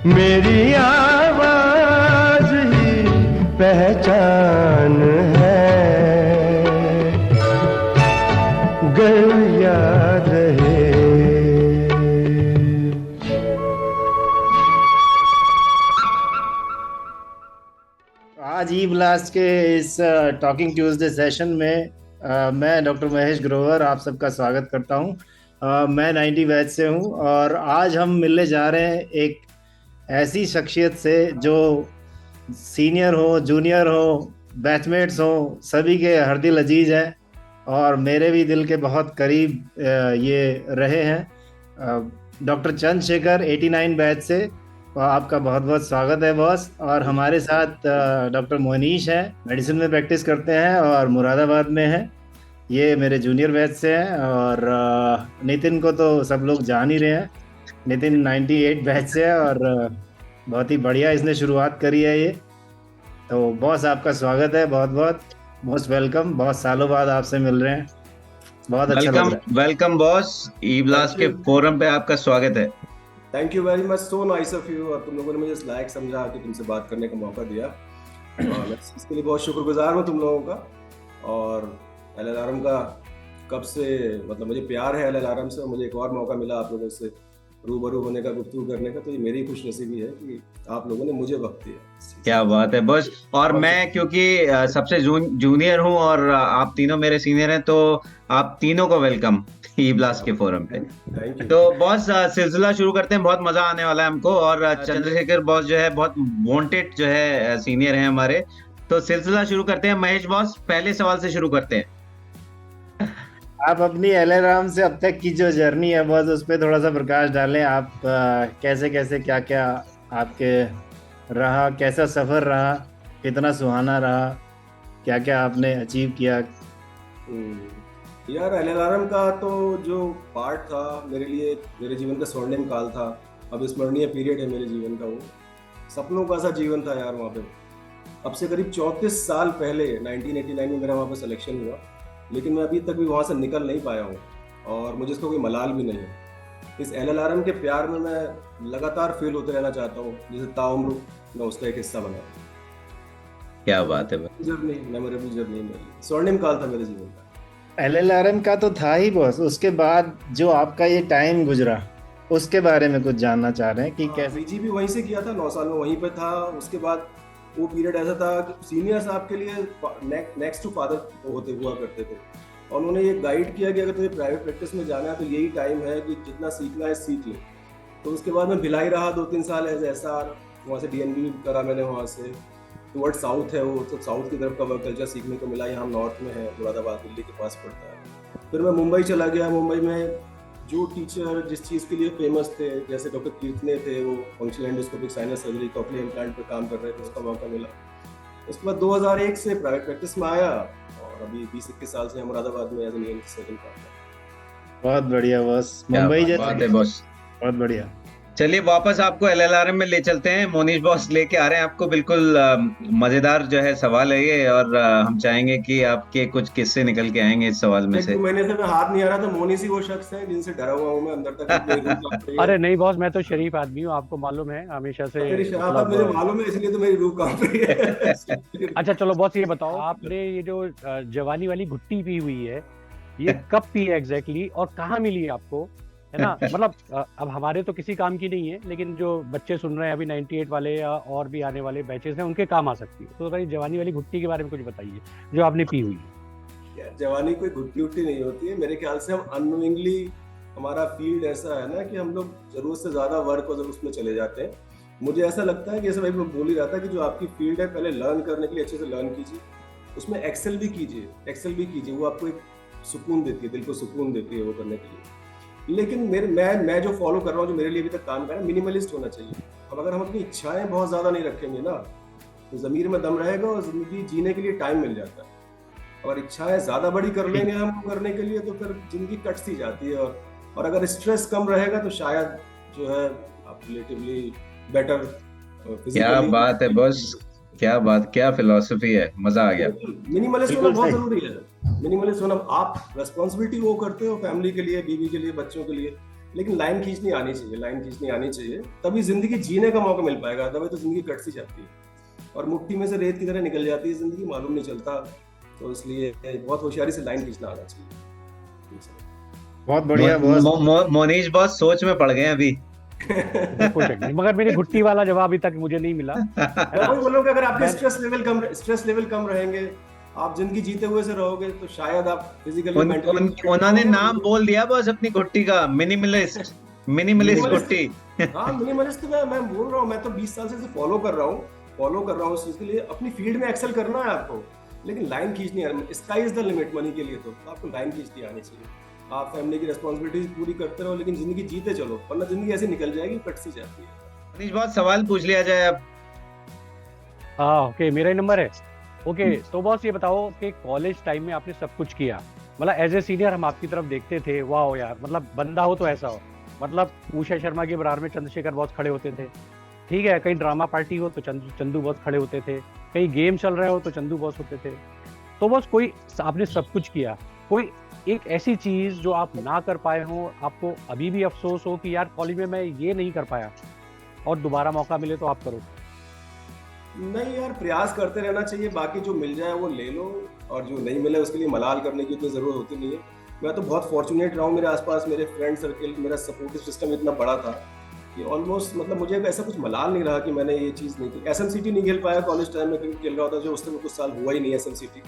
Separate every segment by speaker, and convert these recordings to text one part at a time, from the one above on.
Speaker 1: मेरी आवाज ही पहचान है, गर याद रहे।
Speaker 2: आज ई ब्लास्ट के इस टॉकिंग ट्यूसडे सेशन में मैं डॉक्टर महेश ग्रोवर आप सबका स्वागत करता हूं। मैं 90 बैच से हूं और आज हम मिलने जा रहे हैं एक ऐसी शख्सियत से जो सीनियर हो, जूनियर हो, बैचमेट्स हो, सभी के हर दिल अजीज हैं और मेरे भी दिल के बहुत करीब ये रहे हैं। डॉक्टर चंद्रशेखर 89 बैच से आपका बहुत बहुत स्वागत है बॉस। और हमारे साथ डॉक्टर मोनीश हैं, मेडिसिन में प्रैक्टिस करते हैं और मुरादाबाद में हैं, ये मेरे जूनियर बैच से हैं। और नितिन को तो सब लोग जान ही रहे हैं, नितिन 98 बैच से है और बहुत ही बढ़िया इसने शुरुआत करी है ये। तो बॉस आपका स्वागत है, बहुत बहुत मोस्ट वेलकम। बहुत सालों बाद आपसे मिल रहे हैं, बहुत अच्छा लग रहा है।
Speaker 3: वेलकम बॉस, ई ब्लास्ट के फोरम पे आपका स्वागत है।
Speaker 4: Thank you very much, so nice of you. और तुम लोगों ने मुझे इस लायक समझा कि तुमसे बात करने का मौका दिया, और मैं इसके लिए बहुत शुक्रगुजार हूँ तुम लोगों का। और एल.एल.आर.एम का कब से मतलब मुझे प्यार है एल.एल.आर.एम से, और मुझे एक और मौका मिला आप लोगों से रूबरू होने का, गुफ्तगू करने का, तो ये मेरी खुशनसीबी है कि आप लोगों ने मुझे वक्त दिया।
Speaker 3: क्या बात है बॉस। और मैं क्योंकि सबसे जूनियर हूँ और आप तीनों मेरे सीनियर हैं, तो आप तीनों को वेलकम ई ब्लास्ट के फोरम पे। तो बॉस सिलसिला शुरू करते हैं, बहुत मजा आने वाला है हमको। और चंद्रशेखर बॉस जो है बहुत वांटेड जो है सीनियर हैं हमारे, तो सिलसिला शुरू करते हैं। महेश बॉस, पहले सवाल से शुरू करते हैं।
Speaker 2: आप अपनी एल.एल.आर.एम से अब तक की जो जर्नी है बॉस, उस पर थोड़ा सा प्रकाश डालें। आप कैसे कैसे क्या क्या आपके रहा, कैसा सफर रहा, कितना सुहाना रहा, क्या क्या आपने अचीव किया?
Speaker 4: यार एल.एल.आर.एम का तो जो पार्ट था मेरे लिए, मेरे जीवन का स्वर्णिम काल था, अविस्मरणीय पीरियड है मेरे जीवन का। वो सपनों का सा जीवन था यार वहाँ पे। अब से करीब 34 साल पहले 1989 में मेरा वहाँ पे सिलेक्शन हुआ, लेकिन मैं अभी तक भी वहाँ से निकल नहीं पाया हूँ और मुझे इसका कोई मलाल भी नहीं है। इस एल.एल.आर.एम के प्यार में मैं लगातार फेल होते रहना चाहता हूँ, जैसे ताउम्र मैं उसका एक हिस्सा बना।
Speaker 3: क्या बात है
Speaker 4: जर्नी, मेमोरेबल जर्नी मेरी, स्वर्णिम काल था मेरे जीवन का।
Speaker 2: एल.एल.आर.एम का तो था ही बॉस, उसके बाद जो आपका ये टाइम गुजरा उसके बारे में कुछ जानना चाह रहे हैं कि कैसे?
Speaker 4: पीजी भी वहीं से किया था, 9 साल में वहीं पे था। उसके बाद वो पीरियड ऐसा था कि सीनियर्स आपके लिए नेक्स्ट टू फादर होते हुआ करते थे, और उन्होंने ये गाइड किया कि अगर तुम्हें प्राइवेट प्रैक्टिस में जाना है तो यही टाइम है कि जितना सीखना है सीख ले। तो उसके बाद मैं भिलाई रहा 2-3 साल एज एसआर, वहाँ से डीएनबी भी करा मैंने। वहाँ से टुवर्ड साउथ है वो, तो साउथ की तरफ का वर्क कल्चर सीखने को मिला। यहाँ नॉर्थ में है, मुरादाबाद दिल्ली के पास पड़ता है। फिर मैं मुंबई चला गया। मुंबई में जो टीचर जिस चीज़ के लिए फेमस थे, जैसे डॉक्टर कीर्तने थे, वो functional endoscopic sinus surgery, cochlear implant पे काम कर रहे थे, उसका मौका मिला। उसके बाद 2001 से प्राइवेट प्रैक्टिस में आया और अभी 20-21 साल से मुरादाबाद में एज एन ईएनटी सर्जन काम कर रहा हूं।
Speaker 2: बहुत बढ़िया बॉस, मुंबई जैसे
Speaker 3: बॉस,
Speaker 2: बहुत बढ़िया।
Speaker 3: चलिए वापस आपको एल.एल.आर.एम में ले चलते हैं। मोनीश बॉस लेके आ रहे हैं आपको बिल्कुल मजेदार जो है सवाल है ये, और हम चाहेंगे कि आपके कुछ किस्से निकल के आएंगे इस सवाल में से।
Speaker 4: 2 महीने से मैं हाथ नहीं आ रहा था। मोनीश ही वो शख्स है जिनसे डरा हुआ हूं मैं अंदर तक।
Speaker 5: अरे नहीं बॉस, मैं तो शरीफ आदमी हूँ, आपको मालूम है हमेशा से।
Speaker 4: मेरी शराफत मुझे मालूम है, इसलिए तो मेरी रूह कांप रही है।
Speaker 5: अच्छा चलो बॉस, ये बताओ, आपने ये जो जवानी वाली घुट्टी पी हुई है, ये कब पी है एग्जैक्टली और कहाँ मिली है आपको, है ना? मतलब अब हमारे तो किसी काम की नहीं है, लेकिन जो बच्चे सुन रहे हैं अभी 98 वाले या और भी आने वाले बैचेस हैं, उनके काम आ सकती है। तो भाई जवानी वाली घुट्टी के बारे में कुछ बताइए जो आपने पी हुई है।
Speaker 4: जवानी कोई घुट्टी उट्टी नहीं होती है मेरे ख्याल से। हम अननोइंगली, हमारा फील्ड ऐसा है ना कि हम लोग जरूरत से ज्यादा वर्क और उसमें चले जाते हैं। मुझे ऐसा लगता है कि जैसे भाई मैं बोल ही रहा था कि जो आपकी फील्ड है, पहले लर्न करने के लिए अच्छे से लर्न कीजिए, उसमें एक्सेल भी कीजिए। वो आपको एक सुकून देती है, दिल को सुकून देती है वो करने के लिए। लेकिन मैं जो फॉलो कर रहा हूँ, जो मेरे लिए अभी तक काम कर रहा है, मिनिमलिस्ट होना चाहिए। अब अगर हम अपनी इच्छाएं बहुत ज्यादा नहीं रखेंगे ना, तो जमीर में दम रहेगा और जिंदगी जीने के लिए टाइम मिल जाता है। और इच्छाएं ज्यादा बड़ी कर लेंगे हम करने के लिए, तो फिर जिंदगी कट सी जाती है। और अगर स्ट्रेस कम रहेगा तो शायद जो है आप रिलेटिवली बेटर।
Speaker 3: क्या बात है बॉस, क्या बात, क्या फिलॉसफी है, मजा आ गया।
Speaker 4: मिनिमलिस्ट होना बहुत जरूरी है। मिनिमलिस्ट होना, आप रेस्पॉन्सिबिलिटी वो करते हो फैमिली के लिए, बीवी के लिए, बच्चों के लिए, लेकिन लाइन खींचनी आनी चाहिए, लाइन खींचनी आनी चाहिए, तभी जिंदगी जीने का मौका मिल पाएगा, तभी तो जिंदगी कट सी जाती है और मुट्ठी में से रेत की तरह निकल जाती है जिंदगी, मालूम नहीं चलता। तो इसलिए बहुत होशियारी से लाइन खींचना आना चाहिए।
Speaker 2: बहुत बढ़िया बॉस।
Speaker 3: मोनीश बॉस सोच में पड़ गए अभी।
Speaker 5: मगर मेरी घुट्टी वाला जवाब अभी तक मुझे नहीं मिला।
Speaker 4: मैं वही बोलूँगा, अगर आपके स्ट्रेस लेवल कम रहेंगे, आप जिंदगी जीते हुए से रहोगे, तो शायद आप फिजिकली
Speaker 3: उन्होंने नाम बोल दिया बस अपनी घुट्टी का, मिनिमलिस्ट घुट्टी।
Speaker 4: हाँ, मिनिमलिस्ट मैं बोल रहा हूँ, मैं तो 20 साल से फॉलो कर रहा हूँ उस चीज के लिए। अपनी फील्ड में एक्सेल करना है आपको, लेकिन लाइन खींचनी है। Sky is the limit money के लिए, तो आपको लाइन खींचनी आनी चाहिए। आप फैमिली की रिस्पॉन्सिबिलिटीज पूरी करते रहो, लेकिन जिंदगी जीते चलो, वरना जिंदगी ऐसे निकल जाएगी, कट सी जाती है।
Speaker 3: मनीष बहुत सवाल पूछ लिया जाए अब।
Speaker 5: ओके, मेरा ही नंबर है। ओके, तो बॉस ये बताओ कि कॉलेज टाइम में आपने सब कुछ किया, मतलब एज ए सीनियर हम आपकी तरफ देखते थे, वाह यार, मतलब बंदा हो तो ऐसा हो, मतलब उषा शर्मा के बराबर में चंद्रशेखर बॉस खड़े होते थे, ठीक है, कहीं ड्रामा पार्टी हो तो चंदू बॉस खड़े होते थे, कहीं गेम चल रहे हो तो चंदू बॉस होते थे। तो बॉस कोई, आपने सब कुछ किया, कोई एक ऐसी चीज जो आप ना कर पाए हो, आपको अभी भी अफसोस हो कि यार कॉलेज में मैं ये नहीं कर पाया और दोबारा मौका मिले तो आप करो?
Speaker 4: नहीं यार, प्रयास करते रहना चाहिए, बाकी जो मिल जाए वो ले लो, और जो नहीं मिले उसके लिए मलाल करने की तो जरूरत होती नहीं है। मैं तो बहुत फॉर्चुनेट रहा हूँ, मेरे आसपास मेरे फ्रेंड सर्कल, मेरा सपोर्टिव सिस्टम इतना बड़ा था कि ऑलमोस्ट, मतलब मुझे ऐसा कुछ मलाल नहीं रहा कि मैंने ये चीज़ नहीं की। SMCT नहीं खेल पाया कॉलेज टाइम में, क्योंकि खेल रहा होता जो उस टाइम कुछ साल हुआ ही नहीं SMCT,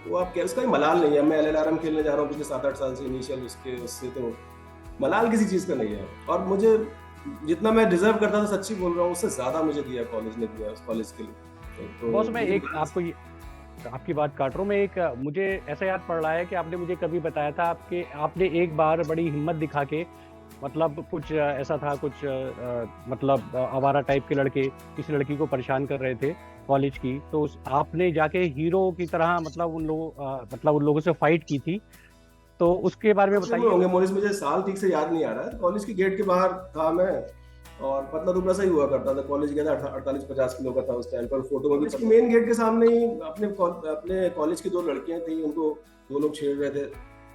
Speaker 4: तो आप क्या, उसका ही मलाल नहीं है। मैं LLRM खेलने जा रहा हूँ पिछले 7-8 साल से इनिशियल, उससे तो मलाल किसी चीज़ का नहीं है। और मुझे जितना मैं डिजर्व करता था, सच्ची बोल रहा हूँ, उससे ज़्यादा मुझे दिया कॉलेज ने, दिया उस कॉलेज के लिए। तो
Speaker 5: बॉस मैं एक आपकी बात काट रहा हूँ, मैं एक, मुझे ऐसा याद पड़ रहा है कि आपने मुझे कभी बताया था आपने एक बार बड़ी हिम्मत दिखा के, मतलब कुछ ऐसा था, कुछ मतलब आवारा टाइप के लड़के किसी लड़की को परेशान कर रहे थे कॉलेज की, तो आपने जाके हीरो की तरह मतलब उन लोगों से फाइट की थी, तो उसके बारे में बताइए।
Speaker 4: मोनिस, मुझे साल ठीक से याद नहीं आ रहा है, कॉलेज के गेट के बाहर था मैं, और पतला दुबला सा ही हुआ करता था, कॉलेज गया था 48-50 किलो का था उस टाइम पर। फोटो में भी मेन गेट के सामने ही अपने कॉलेज की 2 लड़कियां थी, उनको 2 लोग छेड़ रहे थे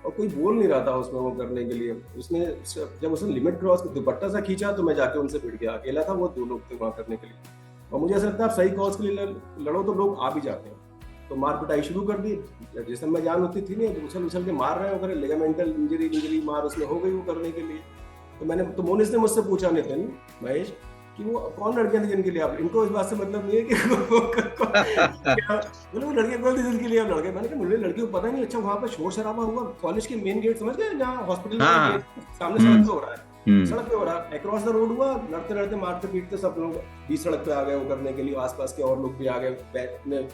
Speaker 4: और कोई बोल नहीं रहा था उसमें वो करने के लिए। उसने जब उसने लिमिट क्रॉस दुपट्टा सा खींचा तो मैं जाके उनसे भिड़ गया, अकेला था, वो 2 लोग थे वहाँ करने के लिए। और मुझे ऐसा लगता है आप सही कॉज के लिए लड़ो तो लोग आ भी जाते हैं। तो मार पिटाई शुरू कर दी, जिस समय जान होती थी नहीं, तो उछल के मार रहे हो, लिगामेंटल इंजरी मार उसमें हो गई वो करने के लिए। तो मोनिस ने मुझसे पूछा, नितिन, महेश, कि वो कौन लड़कियां थी जिनके लिए आप, इनको इस बात से मतलब नहीं है कि बोले वो लड़कियां कौन थी जिनके लिए आप लड़के। मैंने कहा मुझे लड़कियों को पता नहीं। अच्छा, वहाँ पे शोर शराबा हुआ कॉलेज के मेन गेट, समझ गए, जहाँ हॉस्पिटल सामने सड़क पे हो रहा है, सड़क पे हो रहा है, अक्रॉस द रोड हुआ, लड़ते लड़ते मारते पीटते सब लोग बीच सड़क पे आ गए वो करने के लिए। आसपास के और लोग भी आ गए,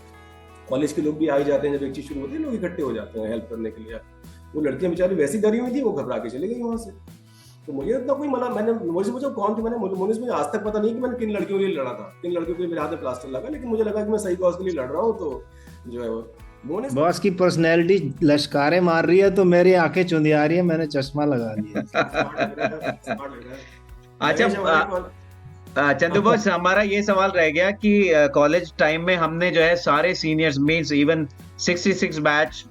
Speaker 4: कॉलेज के लोग भी आ ही जाते हैं, जब एक चीज शुरू होती है लोग इकट्ठे हो जाते हैं हेल्प करने के लिए। वो लड़कियां बेचारी वैसी डरी हुई थी, वो घबरा के चली गई वहां से। तो मुझे इतना कोई मैंने मुझे पूछा कौन थी, मुझे आज तक पता नहीं कि मैंने किन लड़कियों के लिए लड़ा था, किन लड़कियों के लिए मेरे हाथ में प्लास्टर लगा, लेकिन मुझे लगा कि मैं सही कॉज के लिए लड़ रहा हूँ। तो जो है वो
Speaker 2: बॉस की पर्सनैलिटी लश्कारे मार रही है तो मेरी आंखें चुंधिया रही है, मैंने चश्मा लगा लिया।
Speaker 3: अच्छा चंदू बॉस, हमारा ये सवाल रह गया कि कॉलेज टाइम में हमने जो है सारे seniors means even 66 batch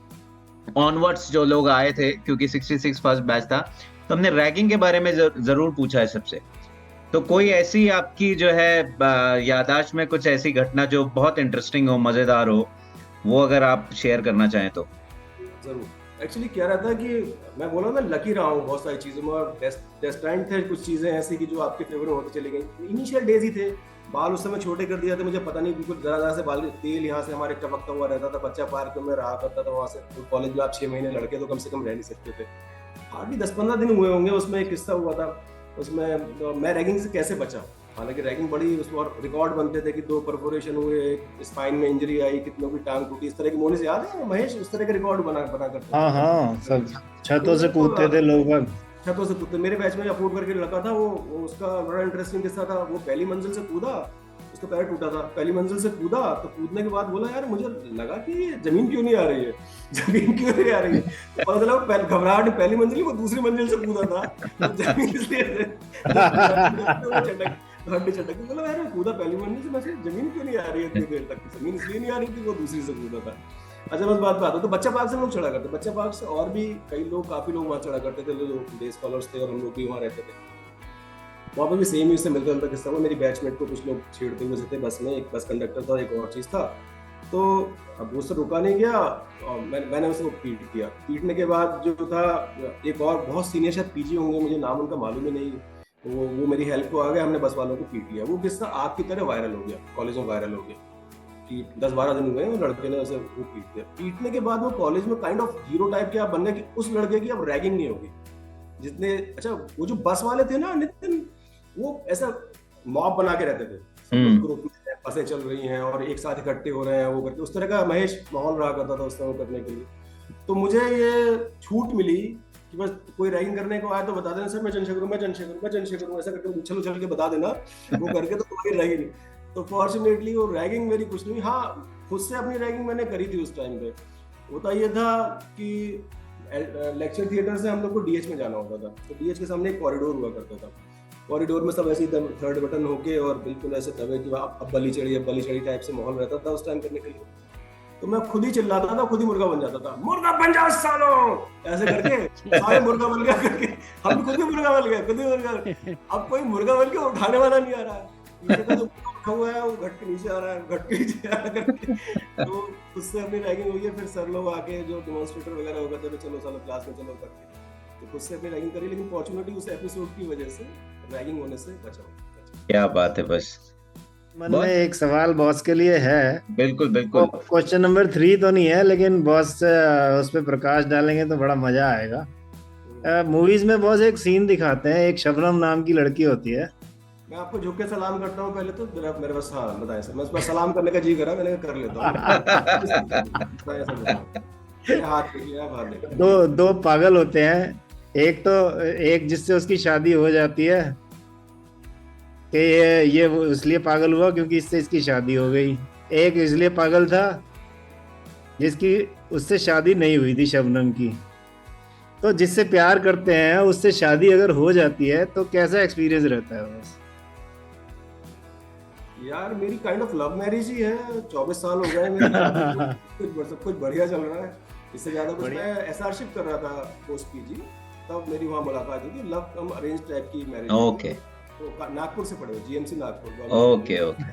Speaker 3: onwards जो लोग आए थे, क्योंकि 66 फर्स्ट बैच था, तो हमने रैगिंग के बारे में जरूर पूछा है सबसे। तो कोई ऐसी आपकी जो है याददाश्त में कुछ ऐसी घटना जो बहुत इंटरेस्टिंग हो, मजेदार हो, वो अगर आप शेयर करना चाहें तो।
Speaker 4: जरूर। एक्चुअली क्या रहता है कि मैं बोला मैं लकी रहा हूँ बहुत सारी चीज़ों में, और डेस्टाइन थे कुछ चीज़ें ऐसी कि जो आपके फेवर में होती चली गई। इनिशियल डेज ही थे, बाल उस समय छोटे कर दिया था, मुझे पता नहीं, बिल्कुल जरा से बाल, तेल यहाँ से हमारे टपकता हुआ रहता था, बच्चा पार्क में रहा करता था वहाँ से। तो कॉलेज में आप 6 महीने लड़के तो कम से कम रह नहीं सकते थे, हार्डली 10-15 दिन हुए होंगे। उसमें एक किस्सा हुआ था, उसमें तो मैं रैगिंग से कैसे बचा। हालांकि रैगिंग बड़ी, उसमें रिकॉर्ड बनते थे कि 2 परफोरेशन हुए, स्पाइन में इंजरी आई, कितनों की टांग टूटी, इस तरह की। मोनिस याद है महेश, उस तरह के रिकॉर्ड बना करते थे।
Speaker 2: हाँ, सब छतों से कूदते थे लोग,
Speaker 4: छतों से कूदते। मेरे बैच में अफोर्ड करके लड़का था, वो उसका बड़ा इंटरेस्टिंग किस्सा था। वो पहली मंजिल से कूदा, उसका पैर टूटा था, पहली मंजिल से कूदा, तो कूदने के बाद बोला यार मुझे लगा कि जमीन क्यों नहीं आ रही है, जमीन क्यों नहीं आ रही है। पता चला घबराहट पहली मंजिल, वो दूसरी मंजिल से कूदा था, तो जमीन इसलिए हड्डी चटक के बोला यार कूदा पहली मंजिल से, मैं जमीन क्यों नहीं आ रही है इतनी देर तक। जमीन इसलिए नहीं आ रही थी, वो दूसरी से कूदा था। अच्छा मैं उस बात पे आता हूँ। तो बच्चा पार्क से हम लोग चढ़ा करते, बच्चा पार्क से और भी कई लोग, काफी लोग वहाँ चढ़ा करते थे, जो डे स्कॉलर्स थे और हम लोग भी वहाँ रहते थे। वहाँ पे भी सेम ही उससे मिलता जुलता किस्सा हुआ। मेरी बैचमेट को कुछ लोग छेड़ते हुए थे बस में, एक बस कंडक्टर था, एक और चीज़ था। तो अब उससे रुका नहीं गया और मैंने उसको पीट किया। पीटने के बाद जो था, एक और बहुत सीनियर शायद पीजी होंगे, मुझे नाम उनका मालूम ही नहीं, वो मेरी हेल्प को आ गया, हमने बस वालों को पीट लिया। वो किस्सा आग की तरह वायरल हो गया, कॉलेज में वायरल हो गया कि 10-12 दिन हुए वो लड़के ने उसे वो पीट दिया। पीटने के बाद वो कॉलेज में काइंड ऑफ हीरो टाइप के आप बन गए कि उस लड़के की अब रैगिंग नहीं होगी। जितने अच्छा वो जो बस वाले थे ना नितिन, वो ऐसा मॉब बना के रहते थे, ग्रुप में बसें चल रही हैं और एक साथ इकट्ठे हो रहे हैं, वो करके उस तरह का महेश माहौल रहा करता था उस समय करने के लिए। तो मुझे ये छूट मिली कि बस कोई रैगिंग करने को आए तो बता देना, सर मैं चंद्रशेखर हूँ, मैं चंद्रशेखर हूँ, ऐसा करके उछल उछल के बता देना, वो करके तो कोई रैगिंग नहीं। तो फॉर्चुनेटली वो रैगिंग मेरी कुछ नहीं। हाँ, खुद से अपनी रैगिंग मैंने करी थी उस टाइम पे। होता ये था कि लेक्चर थिएटर से हम लोग को डीएच में जाना होता था, तो डीएच के सामने एक कॉरिडोर हुआ करता था। कॉरिडोर में सब ऐसे ही थर्ड बटन होके और बिल्कुल ऐसे दबे कि अब बली चढ़ी टाइप से माहौल रहता था उस टाइम करने के लिए। तो मैं खुद ही चिल्लाता था, खुद ही मुर्गा बन जाता था, मुर्गा बन जाओ सालो, ऐसे करके सारे मुर्गा बन गया करके हम खुद ही मुर्गा बन गए, खुद ही मुर्गा। अब कोई मुर्गा बन के उठाने वाला नहीं आ रहा है, जो उठा हुआ है वो घट के नीचे आ रहा है, घट के नीचे आ रहा है। तो उससे अपनी रैगिंग हुई है। फिर सर लोग आके जो डेमोन्स्ट्रेटर वगैरह हो गए थे, चलो चलो क्लास में चलो करके, तो खुद से अपनी रैगिंग करी। लेकिन फॉर्चुनेटली उस एपिसोड की वजह से रैगिंग होने से बचा।
Speaker 3: क्या बात है। बस
Speaker 2: मन में एक सवाल बॉस के लिए है।
Speaker 3: बिल्कुल बिल्कुल।
Speaker 2: क्वेश्चन नंबर 3 तो नहीं है, लेकिन बॉस उस पर प्रकाश डालेंगे तो बड़ा मजा आएगा। मूवीज में बॉस एक सीन दिखाते हैं, एक शबनम नाम की लड़की होती है।
Speaker 4: मैं आपको झुक के सलाम करता हूँ पहले तो, मेरे पास हाँ बताएं सर, मैं उस पर सलाम करने का जी करा, मैंने कर लेता हूँ।
Speaker 2: दो पागल होते हैं, एक जिससे उसकी शादी हो जाती है कि ये वो इसलिए पागल हुआ क्योंकि इससे इसकी शादी हो गई। एक इसलिए पागल था जिसकी उससे शादी नहीं हुई थी शबनम की। तो जिससे प्यार करते हैं उससे शादी अगर हो जाती है तो कैसा एक्सपीरियंस रहता है बस?
Speaker 4: यार मेरी काइंड ऑफ लव मैरिज ही है, 24 साल हो गए मेरे, सब कुछ बढ़िया चल रहा है। इससे ज्यादा कुछ, मैं एसआरशिप कर रहा था पोस्ट पीजी, तब मेरी वहाँ मुलाकात हुई थी। लव कम अरेंज टाइप की मैरिज।
Speaker 3: ओके।
Speaker 4: तो नागपुर से पढ़े, जीएमसी नागपुर।
Speaker 3: Okay okay.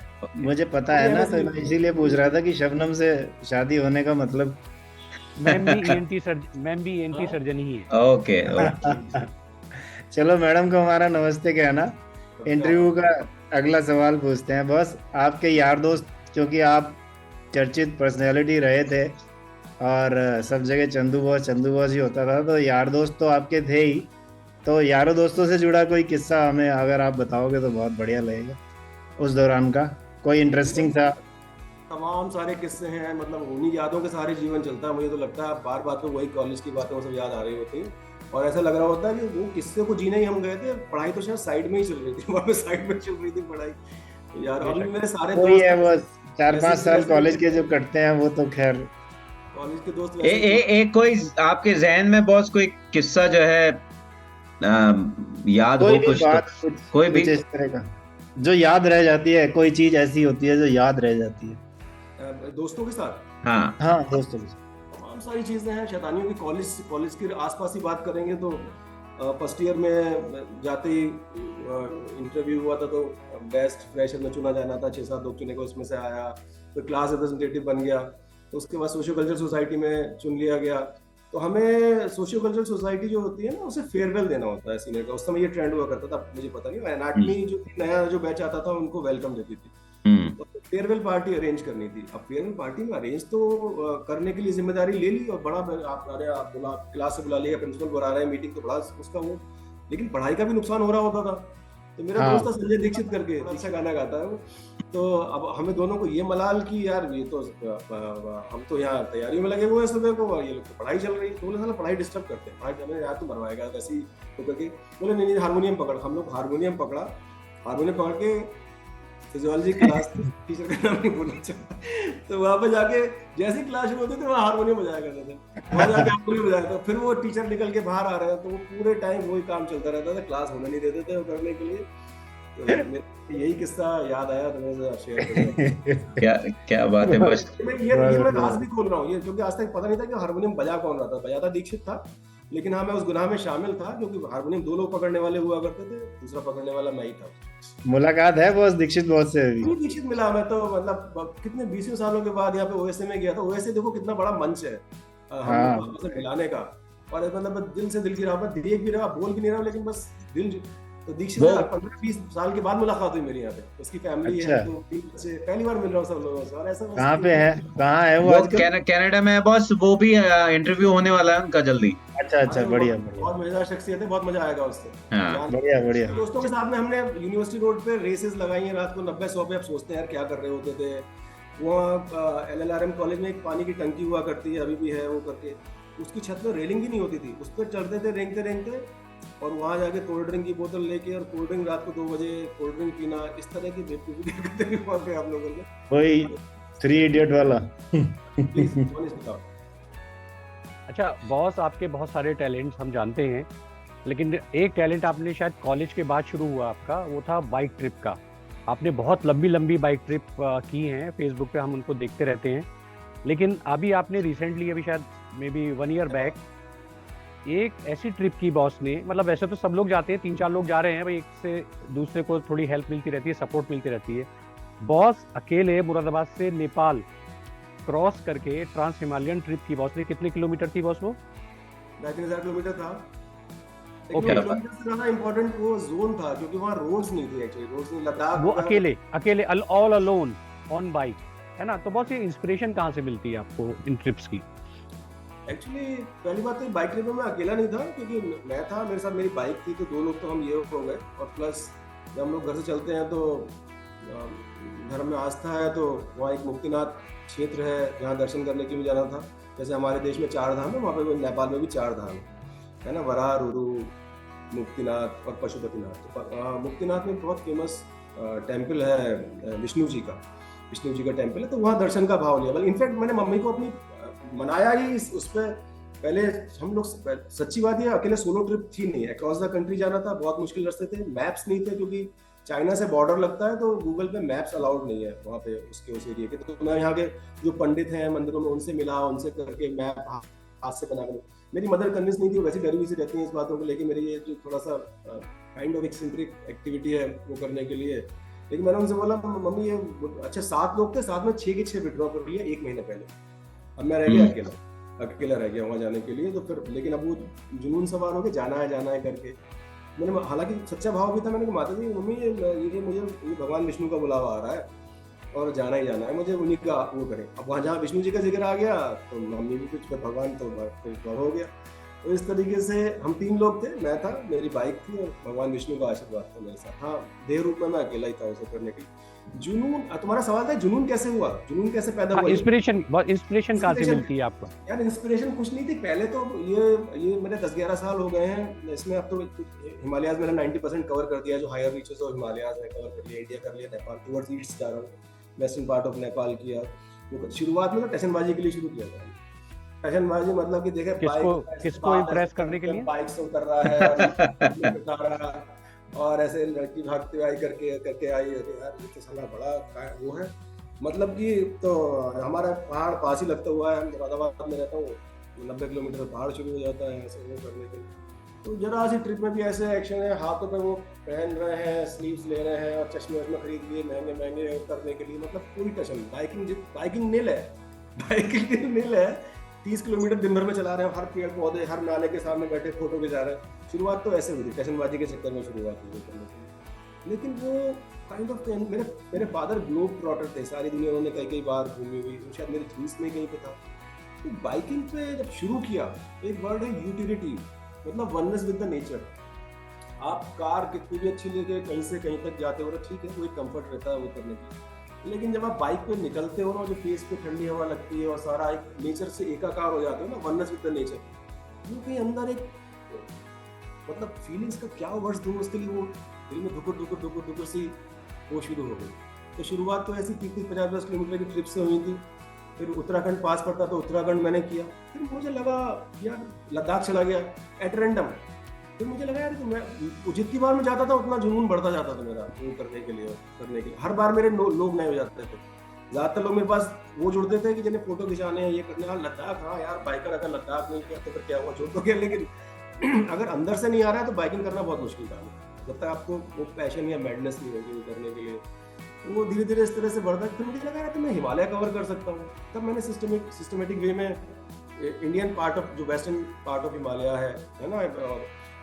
Speaker 2: मुझे पता है ना, तो मैं इसीलिए पूछ रहा था कि शबनम से शादी होने का मतलब।
Speaker 5: मैम भी एंटी सर्जन ही है।
Speaker 3: ओके।
Speaker 2: चलो मैडम को हमारा नमस्ते कहना। इंटरव्यू का अगला सवाल पूछते हैं बॉस। आपके यार दोस्त, क्योंकि आप चर्चित पर्सनैलिटी रहे थे और सब जगह चंदू बॉस ही होता था, तो यार दोस्त तो आपके थे ही। तो यारों दोस्तों से जुड़ा कोई किस्सा हमें अगर आप बताओगे तो बहुत बढ़िया लगेगा, उस दौरान का कोई इंटरेस्टिंग था।
Speaker 4: तमाम सारे किस्से हैं, मतलब उन्हीं यादों के सारे जीवन चलता है। मुझे तो लगता है बार बार तो वही कॉलेज की बातें वो सब याद आ रही होती है और ऐसा लग रहा होता है कि वो किस्से को जीने ही हम गए थे। पढ़ाई तो शायद साइड में ही चल रही थी, वहाँ पे साइड में चल रही थी पढ़ाई। यार अभी मेरे सारे
Speaker 2: वही है, वो 4-5 साल कॉलेज के जो कटते हैं वो तो खैर
Speaker 4: कॉलेज के दोस्त।
Speaker 3: एक कोई आपके जहन में बॉस कोई किस्सा जो है याद हो कुछ, तो कोई भी
Speaker 2: इस तरह का जो याद रह जाती है, कोई चीज ऐसी होती है जो याद रह जाती है
Speaker 4: दोस्तों के साथ।
Speaker 2: हाँ दोस्तों के साथ
Speaker 4: तमाम सारी चीजें हैं शैतानियों की। कॉलेज के आसपास ही बात करेंगे तो फर्स्ट ईयर में जाते ही इंटरव्यू हुआ था, तो बेस्ट फ्रेशर में चुना जाना था, 6-7 लोग चुने गए, उसमें से आया। फिर क्लास रिप्रेजेंटेटिव बन गया, तो उसके बाद सोशियो कल्चरल सोसाइटी में चुन लिया गया। तो हमें सोशियो कल्चरल सोसाइटी जो होती है ना, उसे फेयरवेल देना होता है सीनियर का। उस समय ये ट्रेंड हुआ करता था, मुझे पता नहीं, एनाटमी जो नया जो बैच आता था उनको वेलकम देती थी, तो फेयरवेल पार्टी अरेंज करनी थी। अब फेयरवेल पार्टी में अरेंज तो करने के लिए जिम्मेदारी ले ली और बड़ा आप क्लास से बुला लिया, प्रिंसिपल बुला रहे हैं मीटिंग, तो बड़ा उसका वो, लेकिन पढ़ाई का भी नुकसान हो रहा होता था। तो मेरा दोस्त था संजय दीक्षित करके, अच्छा गाना गाता है वो। तो अब हमें दोनों को ये मलाल की यार ये तो हम तो यहाँ तैयारी में लगे हुए हैं सुबह को, ये लोग तो पढ़ाई चल रही है। तो बोले साला पढ़ाई डिस्टर्ब करते हैं, पढ़ाई यार तू मरवाएगा वैसे ही तो करके। बोले नहीं हारमोनियम पकड़। हम लोग हारमोनियम पकड़ के फिजियोलॉजी क्लास टीचर का नाम नहीं बोलना चाहता, तो वहाँ पे जाके जैसे क्लास शुरू होती थी वहाँ हारमोनियम बजाया करते थे, वहाँ जाके हारमोनियम बजाया था। फिर वो टीचर निकल के बाहर आ रहे हैं तो वो पूरे टाइम वही काम चलता रहता था, क्लास होने नहीं देते थे वो करने के लिए। तो यही किस्सा याद आया तो मैं शेयर कर
Speaker 3: क्या क्या बात है। बस
Speaker 4: मैं आज भी खोल रहा हूँ ये, क्योंकि आज तक पता नहीं था कि हारमोनियम बजा कौन रहा था। बजाता दीक्षित था, लेकिन हाँ मैं उस गुनाह में शामिल था, क्योंकि हारमोनियम 2 लोग पकड़ने वाले हुआ करते थे, दूसरा पकड़ने वाला मैं ही था।
Speaker 2: मुलाकात है बॉस दीक्षित बहुत से अभी?
Speaker 4: दीक्षित मिला मैं तो, मतलब कितने 20 सालों के बाद यहाँ पे ओएसए में गया था। ओएसए देखो कितना बड़ा मंच है हम लोग से मिलाने का, और मतलब दिल से दिल की रहा, देख भी रहा, बोल भी नहीं रहा, लेकिन बस दिल। तो दीक्षित 15-20 साल के बाद मुलाकात हुई मेरी यहाँ पे, उसकी फैमिली है, तो पहली बार मिल रहा हूँ सब लोगों से। और ऐसा
Speaker 2: कहाँ पे है, कहाँ है वो आजकल?
Speaker 3: कनाडा में है बॉस, वो भी इंटरव्यू होने वाला है उनका जल्दी।
Speaker 2: अच्छा बढ़िया,
Speaker 4: बहुत मजेदार शख्सियत है, बहुत मजा आएगा उससे।
Speaker 2: बढ़िया।
Speaker 4: दोस्तों के साथ में हमने यूनिवर्सिटी रोड पे रेसेस लगाई हैं रात को 90-100 पे। आप सोचते हैं यार क्या कर रहे होते थे वहाँ। LLRM कॉलेज में एक पानी की टंकी हुआ करती है, अभी भी है वो करके, उसकी छत पे रेलिंग ही नहीं होती थी, उस पर चढ़ते थे रेंगते, और वहाँ जाके कोल्ड ड्रिंक की बोतल लेके, और कोल्ड ड्रिंक रात को 2 बजे कोल्ड ड्रिंक पीना, इस तरह की बेवकूफी करते भी वहाँ पे आप लोगों ने।
Speaker 2: वही 3 इडियट वाला।
Speaker 4: प्लीज बताओ।
Speaker 5: अच्छा बॉस, आपके बहुत सारे टैलेंट्स हम जानते हैं, लेकिन एक टैलेंट आपने शायद कॉलेज के बाद शुरू हुआ आपका, वो था बाइक ट्रिप का। आपने बहुत लंबी बाइक ट्रिप की हैं, फेसबुक पे हम उनको देखते रहते हैं। लेकिन अभी आपने रिसेंटली, अभी शायद मे बी 1 ईयर बैक, एक ऐसी ट्रिप की बॉस ने, मतलब वैसे तो सब लोग जाते हैं, 3-4 लोग जा रहे हैं भाई, एक से दूसरे को थोड़ी हेल्प मिलती रहती है, सपोर्ट मिलती रहती है। बॉस अकेले मुरादाबाद से नेपाल क्रॉस करके ट्रांस हिमालयन ट्रिप की बॉस ने, कितने किलोमीटर थी बॉस वो?
Speaker 4: 3000 किलोमीटर था।
Speaker 5: ओके,
Speaker 4: किलोमीटर से ज्यादा इम्पोर्टेंट वो जोन था, क्योंकि वहाँ रोड्स नहीं थी एक्चुअली। रोड्स नहीं, लद्दाख
Speaker 5: वो अकेले ऑल अलोन ऑन बाइक, है ना? तो बहुत सी इंस्पिरेशन कहाँ से मिलती है आपको इन ट्रिप्स की?
Speaker 4: एक्चुअली पहली बात तो बाइक ट्रिप में मैं अकेला नहीं था, क्योंकि मैं था, मेरे साथ मेरी बाइक थी, तो 2 लोग तो हम ये हो गए। और प्लस जब हम लोग घर से चलते हैं तो धर्म में आस्था है, तो वहाँ एक मुक्तिनाथ क्षेत्र है जहाँ दर्शन करने के लिए जाना था। जैसे हमारे देश में 4 धाम है, वहाँ पे नेपाल में भी 4 धाम है ना, वराह, रुरु, मुक्तिनाथ और पशुपतिनाथ। तो मुक्तिनाथ में बहुत फेमस टेम्पल है विष्णु जी का टेम्पल है, तो वहाँ दर्शन का भाव लिया। बल्कि इनफैक्ट मैंने मम्मी को अपनी मनाया ही उस पर। पहले हम लोग, सच्ची बात है, अकेले सोलो ट्रिप थी नहीं, अक्रॉस द कंट्री जाना था, बहुत मुश्किल रास्ते थे, मैप्स नहीं थे, क्योंकि चाइना से बॉर्डर लगता है, तो गूगल पे मैप्स अलाउड नहीं है वहाँ पे उसके उस एरिया के। तो मैं यहाँ के जो पंडित हैं मंदिरों में, उनसे मिला, उनसे करके मैप हाथ से बना कर। मेरी मदर कन्विंस नहीं थी, वैसे डरी हुई सी रहती है इस बातों को लेके, मेरी ये जो थोड़ा सा काइंड ऑफ एक्सेंट्रिक एक्टिविटी है वो करने के लिए। लेकिन मैंने उनसे बोला मम्मी ये अच्छा 7 लोग थे, साथ में 6 के 6 विड्रॉ कर लिए 1 महीने पहले। अब मैं रह गया अकेला रह गया वहाँ जाने के लिए। तो फिर लेकिन अब वो जुनून सवार हो के जाना है करके, मैंने हालांकि सच्चा भाव भी था। मैंने कहा माता जी मम्मी ये मुझे भगवान विष्णु का बुलावा आ रहा है और जाना ही जाना है, मुझे उन्हीं का वो करें। अब वहाँ जहाँ विष्णु जी का जिक्र आ गया तो मम्मी भी कुछ, भगवान तो हो गया। तो इस तरीके से हम 3 लोग थे, मैं था, मेरी बाइक थी, और भगवान विष्णु का आशीर्वाद था मेरे साथ। हाँ, देह रूप में मैं अकेला ही था उसे करने के लिए। जुनून, तुम्हारा सवाल था जुनून कैसे हुआ, जुनून कैसे पैदा हुआ?
Speaker 5: इंस्पिरेशन कहाँ से मिलती है आपको?
Speaker 4: यार इंस्पिरेशन कुछ नहीं थी पहले तो। ये मेरे 10-11 साल हो गए हैं इसमें। अब तो हिमालयाज मैंने 90% कवर कर दिया, जो हायर रीचेस ऑफ हिमालयाज में कवर कर लिया। इंडिया कर लिया, नेपाल टुवर्ड्स ईस्ट जा रहा हूँ, वेस्टर्न पार्ट ऑफ नेपाल किया। शुरुआत में तो टशनबाजी के लिए शुरू किया था। टशनबाजी मतलब कि देखे
Speaker 5: किसको इम्प्रेस करने के लिए
Speaker 4: बाइक से उतर रहा है और ऐसे लड़की भागते आई करके आई। यार ये तो साला बड़ा वो है, मतलब कि तो हमारा पहाड़ पास ही लगता हुआ है। हम मुरादाबाद में रहता हूँ, 90 किलोमीटर पहाड़ शुरू हो जाता है ऐसे वो करने के लिए। तो जरा सी ट्रिप में भी ऐसे एक्शन है, हाथों पे वो पहन रहे हैं, स्लीव्स ले रहे हैं, और चश्मे वश्मे खरीद लिए महंगे करने के लिए। मतलब पूरी टशन बाइकिंग नील है। 30 किलोमीटर दिन भर में चला रहे हैं, हर पेड़ पौधे, हर नाले के सामने बैठे फोटो खिंचा रहे हैं। शुरुआत तो ऐसे हुई थी, टशनबाजी के चक्कर में शुरुआत हुई थी। लेकिन वो काइंड ऑफ मेरे फादर ग्लोब ट्रॉटर थे, सारी दुनिया उन्होंने कई बार घूमी हुई, शायद मेरी थीस में कहीं पे था। तो बाइकिंग पे जब शुरू किया, एक वर्ड है यूटिलिटी, मतलब वननेस विद द नेचर। आप कार कितनी भी अच्छी लेके कहीं से कहीं तक जाते हो, ठीक है, कोई कंफर्ट रहता है वो करने की। लेकिन जब आप बाइक पे निकलते हो ना, जो फेस पे ठंडी हवा लगती है और सारा एक नेचर से एकाकार हो जाते हो ना, वननेस विद द नेचर, वो कहीं अंदर एक मतलब फीलिंग्स का क्या वर्ड्स दूं उसके लिए, वो दिल में धुकर सी वो शुरू हो गई। तो शुरुआत तो ऐसी 30-50 किलोमीटर की ट्रिप से हुई थी। फिर उत्तराखंड पास पड़ता तो उत्तराखंड मैंने किया। फिर मुझे लगा यार लद्दाख चला गया एट रैंडम। फिर मुझे लगा यार कि मैं जितनी बार मैं जाता था उतना जुनून बढ़ता जाता था मेरा वो करने के लिए हर बार मेरे लोग नए हो जाते थे। ज्यादातर लोग मेरे पास वो जुड़ते थे कि जिन्हें फोटो खिंचाने हैं, ये करने, हाँ लद्दाख, हाँ यार बाइकर अगर लद्दाख नहीं किया तो फिर क्या हुआ, छोड़ दो क्या। लेकिन अगर अंदर से नहीं आ रहा है तो बाइकिंग करना बहुत मुश्किल काम है, जब तक आपको वो पैशन या मैडनेस नहीं होगी वो करने के लिए। तो वो धीरे धीरे इस तरह से बढ़ता है। फिर मुझे लगा यार कि मैं हिमालय कवर कर सकता हूँ। तब मैंने सिस्टमेटिक वे में इंडियन पार्ट ऑफ, जो वेस्टर्न पार्ट ऑफ हिमालय है ना,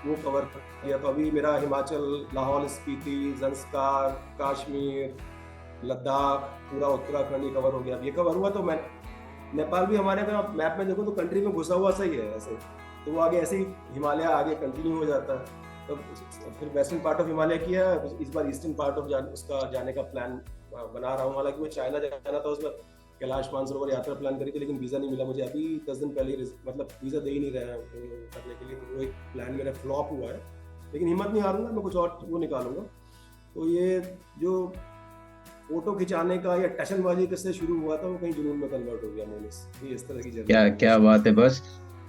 Speaker 4: वो कवर किया। तो अभी मेरा हिमाचल, लाहौल स्पीति, ज़ंस्कार, कश्मीर, लद्दाख, पूरा उत्तराखंड ही कवर हो गया। अब ये कवर हुआ तो मैं नेपाल भी हमारे अगर आप मैप में देखो तो कंट्री में घुसा हुआ सही है ऐसे, तो वो आगे ऐसे ही हिमालय आगे कंटिन्यू हो जाता है। तो फिर वेस्टर्न पार्ट ऑफ हिमालय किया, इस बार ईस्टर्न पार्ट ऑफ उसका जाने का प्लान बना रहा हूँ। हालांकि मैं चाइना जाना था, उसमें कैलाश मानसरोवर यात्रा प्लान करी थी, लेकिन वीज़ा नहीं मिला मुझे। अभी 10 दिन पहले मतलब वीज़ा दे ही नहीं रहे हैं करने के लिए, तो वो एक प्लान मेरा फ्लॉप हुआ है। लेकिन हिम्मत नहीं हारूंगा, मैं कुछ और वो निकालूंगा। तो ये जो फोटो खिंचाने का या टशनबाजी किससे शुरू हुआ था वो कहीं जुनून में कन्वर्ट हो गया मोनिस। ये इस तरह की जर्नी।
Speaker 3: क्या बात है। बस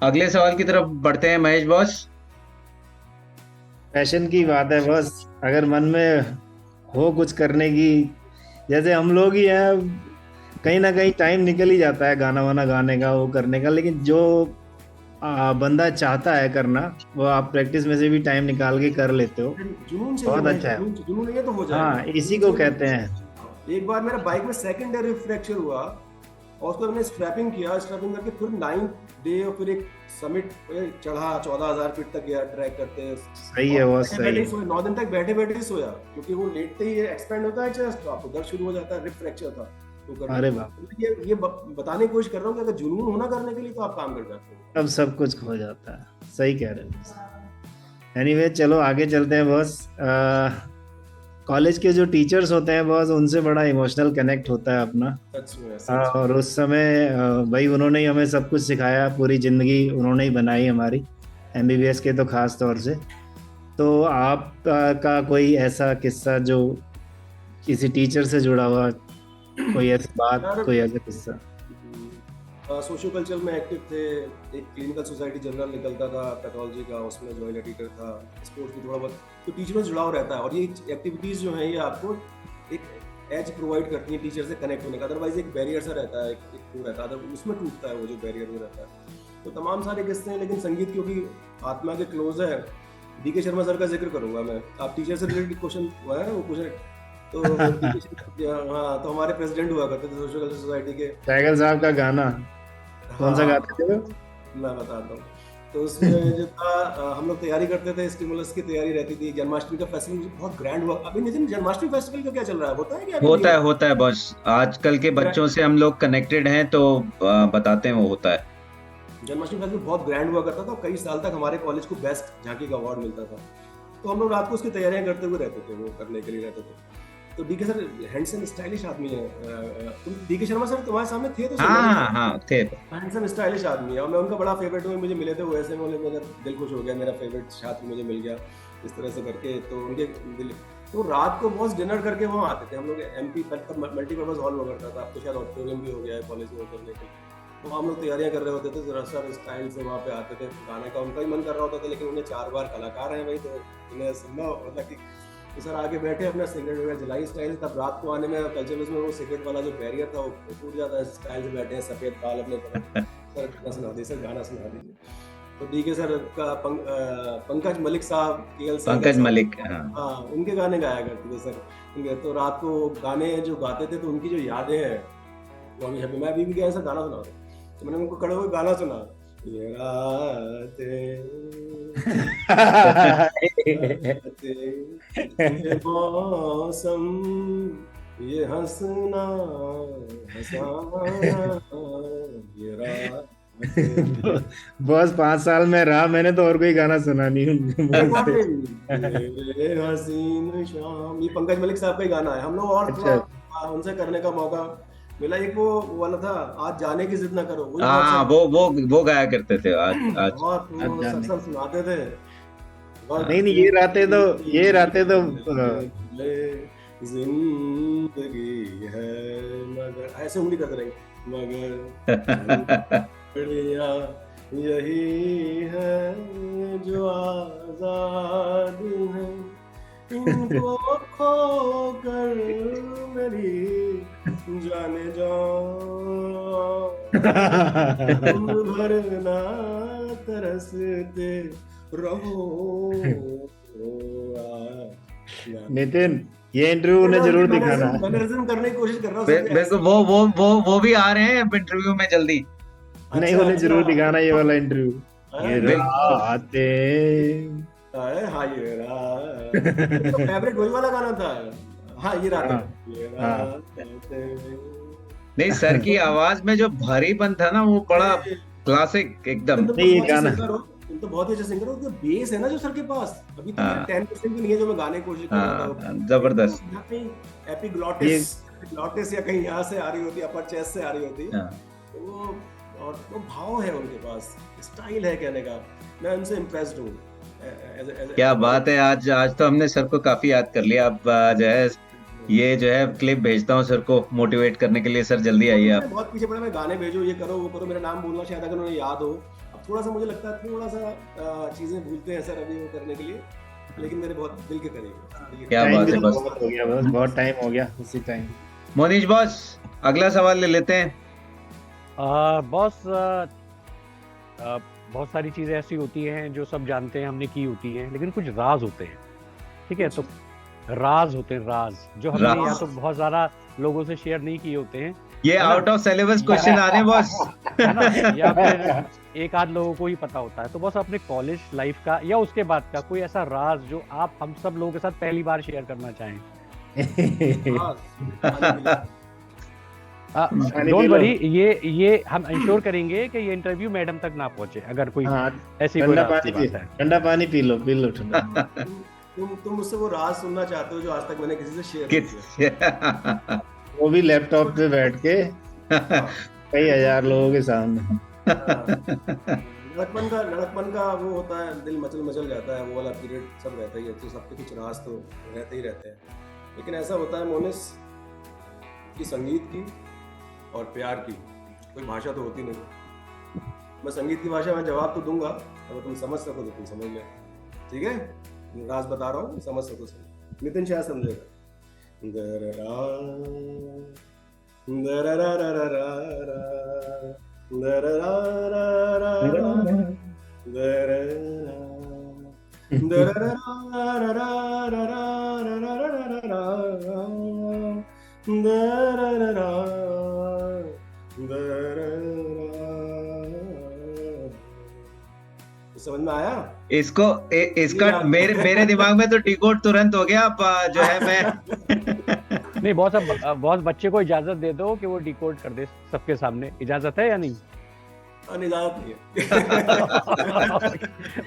Speaker 3: अगले सवाल की तरफ बढ़ते हैं महेश बॉस।
Speaker 2: पैशन की बात है बस, अगर मन में हो कुछ करने की, जैसे हम लोग ही हैं, कहीं ना कहीं टाइम निकल ही जाता है गाना वाना गाने का, वो करने का। लेकिन जो बंदा चाहता है करना, वो आप प्रैक्टिस में से भी टाइम निकाल के कर लेते हो,
Speaker 4: जुनून से
Speaker 2: बहुत अच्छा है।
Speaker 4: जुनून ये तो हो जाएगा।
Speaker 2: हाँ, इसी को कहते हैं।
Speaker 4: एक बार मेरा बाइक में सेकेंडरी फ्रैक्चर हुआ और उसको मैंने स्ट्रैपिंग किया, स्ट्रैपिंग करके फिर 9th डे और फिर एक समिट चढ़ा, 14,000 फीट तक गया ट्रैक करते।
Speaker 2: सही है, बहुत सही।
Speaker 4: 9 दिन तक बैठे बैठे सोया, क्योंकि वो लेटते ही एक्सपेंड होता है चेस्ट, आपको दर्द शुरू हो जाता है। रिप फ्रैक्चर था तो
Speaker 2: अरे बाप,
Speaker 4: ये बताने की कोशिश कर रहा हूँ कि अगर जुनून होना करने के लिए तो आप काम कर जाते हो,
Speaker 2: अब सब कुछ हो जाता है। सही कह रहे हो। एनीवे, चलो आगे चलते हैं बॉस। कॉलेज के जो टीचर्स होते हैं बॉस, उनसे बड़ा इमोशनल कनेक्ट होता है अपना।
Speaker 4: सच में।
Speaker 2: और उस समय भाई उन्होंने ही हमें सब कुछ सिखाया, पूरी जिंदगी उन्होंने ही बनाई हमारी, MBBS के तो खास तौर से। तो आप का कोई ऐसा किस्सा जो किसी टीचर से जुड़ा हुआ, कोई ऐसी बात, कोई ऐसा किस्सा?
Speaker 4: सोशो कल्चर में एक्टिव थे, एक क्लिनिकल सोसाइटी जनरल निकलता था पैथोलॉजी का, उसमें जॉइंट एडिटर था, स्पोर्ट्स में थोड़ा बहुत, तो टीचरों से जुड़ाव रहता है। और ये एक्टिविटीज़ जो हैं ये आपको एक एज प्रोवाइड करती हैं टीचर से कनेक्ट होने का। अदरवाइज एक बैरियर सा रहता है, एक वो रहता है, उसमें टूटता है वो जो बैरियर वो रहता है। तो तमाम सारे किस्से हैं, लेकिन संगीत क्योंकि आत्मा के क्लोज है, DK शर्मा सर का जिक्र करूंगा मैं। आप टीचर से रिलेटेड क्वेश्चन हुआ है ना, वो क्वेश्चन तो हाँ, तो हमारे प्रेसिडेंट हुआ करते थे सोशल कल्चर सोसाइटी के,
Speaker 2: टाइगर साहब का गाना कौन सा गाते थे वो?
Speaker 4: मैं बताता हूँ। तो उसमें जो था, हम लोग तैयारी करते थे, स्टिमुलस की तैयारी रहती थी। जन्माष्टमी का फेस्टिवल बहुत ग्रैंड हुआ। अभी नितिन, जन्माष्टमी फेस्टिवल का क्या चल रहा है, होता है क्या?
Speaker 3: होता है बॉस। आजकल के बच्चों से हम लोग कनेक्टेड हैं तो बताते हैं, वो होता है।
Speaker 4: जन्माष्टमी फेस्टिवल बहुत ग्रैंड हुआ करता था, कई साल तक हमारे कॉलेज को बेस्ट झांकी का अवार्ड मिलता था। तो हम लोग रात को उसकी तैयारियां करते हुए रहते थे, वो करने के लिए रहते थे। तो DK सर हैंडसम स्टाइलिश आदमी है। तुम DK शर्मा सर तुम्हारे सामने थे तो
Speaker 3: हाँ थे।
Speaker 4: हैंडसम स्टाइलिश आदमी है और मैं उनका बड़ा फेवरेट हूँ। मुझे मिले थे वो, ऐसे में मेरा दिल खुश हो गया, मेरा फेवरेट छात्र मुझे मिल गया इस तरह से करके। तो उनके तो रात को बहुत डिनर करके वहाँ आते थे हम लोग। MP मल्टीपर्पज हॉल हुआ करता था, अब तो शायद ऑडिटोरियम भी हो गया है कॉलेज में करने के। तो हम लोग तैयारियां कर रहे होते थे, जरा सर स्टाइल से वहाँ पे आते थे। गाने का उनका ही मन कर रहा होता था, लेकिन उन्हें 4 बार कलाकार हैं भाई, तो उन्हें सुनना मतलब कि तो सर आगे बैठे अपना सिगरेट वगैरह जलाई स्टाइल। तब रात को आने में कल्चरल में वो सिगरेट वाला जो बैरियर था वो टूट जाता है। स्टाइल से बैठे हैं, सफेद बाल अपने सर गाना सुना दीजिए, सर गाना सुना दीजिए। तो DK सर का पंकज मलिक साहब,
Speaker 3: पंकज मलिक,
Speaker 4: हाँ, उनके गाने गाया करते थे सर। तो रात को गाने जो गाते थे तो उनकी जो यादें हैं वो अभी मैं अभी भी गया सर गाना सुना, तो मैंने उनको खड़े हुए गाना सुना, ये मौसम, ये हंसना हंसाना, ये रात।
Speaker 2: बस 5 साल में रहा, मैंने तो और कोई गाना सुना नहीं
Speaker 4: हसीन शाम, ये पंकज मलिक साहब का ही गाना है। हम लोग और
Speaker 2: अच्छा।
Speaker 4: उनसे करने का मौका मिला। एक वो वाला था, आज जाने की जिद ना करो,
Speaker 3: वो गाया करते थे। आज
Speaker 4: सुनाते थे।
Speaker 2: नहीं, ये रातें तो
Speaker 4: जिंदगी है मगर, ऐसे उंगली करते रहेंगे, मगर बढ़िया यही है जो आजाद हैं इनको खोकर मेरी जाने जाओ भर ना तरसते रहो।
Speaker 2: नितिन, ये इंटरव्यू उन्हें जरूर दिखाना है।
Speaker 4: मैनरिज्म करने की कोशिश कर रहा हूँ।
Speaker 3: बिल्कुल, वो भी आ रहे हैं इंटरव्यू में जल्दी।
Speaker 2: नहीं, उन्हें जरूर दिखाना ये वाला इंटरव्यू। ये
Speaker 3: बिल्कुल।
Speaker 2: रातें
Speaker 4: हाँ ये रात फेवरेट वही वाला गाना था। हाँ ये रात ये रातें।
Speaker 3: नहीं, सर की आवाज में जो भारीपन था ना वो बड़ा क्लासिक एकदम।
Speaker 2: नहीं, ये गाना
Speaker 4: तुम तो बहुत ही अच्छा सिंगर हो। जो बेस है ना जो सर के पास, अभी तो 10% भी नहीं है जो मैं गाने की कोशिश कर रहा था।
Speaker 3: जबरदस्त।
Speaker 4: एपिग्लॉटिस या कहीं यहाँ से आ रही होती, अपर चेस्ट से आ रही होती, तो वो भाव है उनके पास, स्टाइल है कहने का। मैं उनसे इम्प्रेस्ड हूँ।
Speaker 3: क्या बात है। आज तो हमने सर को काफी याद कर लिया। अब जो है ये जो है क्लिप भेजता हूँ सर को मोटिवेट करने के लिए। सर जल्दी आइए आप।
Speaker 4: बहुत पीछे पड़ा, मैं गाने भेजो, ये करो वो करो, मेरा नाम बोलना शायद अगर उन्हें याद हो। अब थोड़ा सा मुझे लगता है थोड़ा सा चीजें भूलते हैं सर अभी वो करने के लिए, लेकिन मेरे बहुत दिल के करीब।
Speaker 3: क्या बात है। बस
Speaker 2: हो गया, बस बहुत टाइम हो गया उसी टाइम।
Speaker 3: मोनीश बॉस, अगला सवाल ले लेते हैं।
Speaker 5: बॉस, बहुत सारी चीजें ऐसी होती हैं जो सब जानते हैं, हमने की होती हैं, लेकिन कुछ राज होते हैं। ठीक है, तो राज होते हैं, राज जो हमने या तो बहुत ज्यादा लोगों से शेयर नहीं किए होते हैं।
Speaker 3: ये आउट ऑफ सिलेबस क्वेश्चन आ रहे हैं बॉस,
Speaker 5: है ना, या फिर एक आध लोगों को ही पता होता है। तो बस अपने कॉलेज लाइफ का या उसके बाद का कोई ऐसा राज जो आप हम सब लोगों के साथ पहली बार शेयर करना चाहें। डोंट वरी, ये हम इंश्योर करेंगे कि ये इंटरव्यू मैडम तक ना पहुंचे। अगर कोई ऐसी कोई बात है,
Speaker 2: ठंडा पानी पी लो ठंडा।
Speaker 4: तुम मुझसे वो राज सुनना चाहते हो जो आज तक मैंने किसी से शेयर नहीं किया,
Speaker 2: वो भी लैपटॉप पे बैठ के कई हजार लोगों के सामने।
Speaker 4: लड़कपन का वो होता है, दिल मचल जाता है, वो वाला पीरियड सब रहता ही है। तो सबके कुछ राज तो रहते ही रहते हैं, लेकिन ऐसा होता है मोनिस कि संगीत की और प्यार की कोई भाषा तो होती नहीं। मैं संगीत की भाषा में जवाब तो दूंगा, अगर तुम समझ सको तो तुम समझ ले, ठीक है? राज बता रहा हूँ, समझ सको समझ। नितिन शायद समझेगा। समझ में आया?
Speaker 3: इसका मेरे दिमाग में तो डिकोड तुरंत हो गया। अब जो है मैं
Speaker 5: नहीं बहुत बच्चे को इजाजत दे दो कि वो डिकोड कर दे सबके सामने। इजाजत है या नहीं?
Speaker 4: इजाजत नहीं है।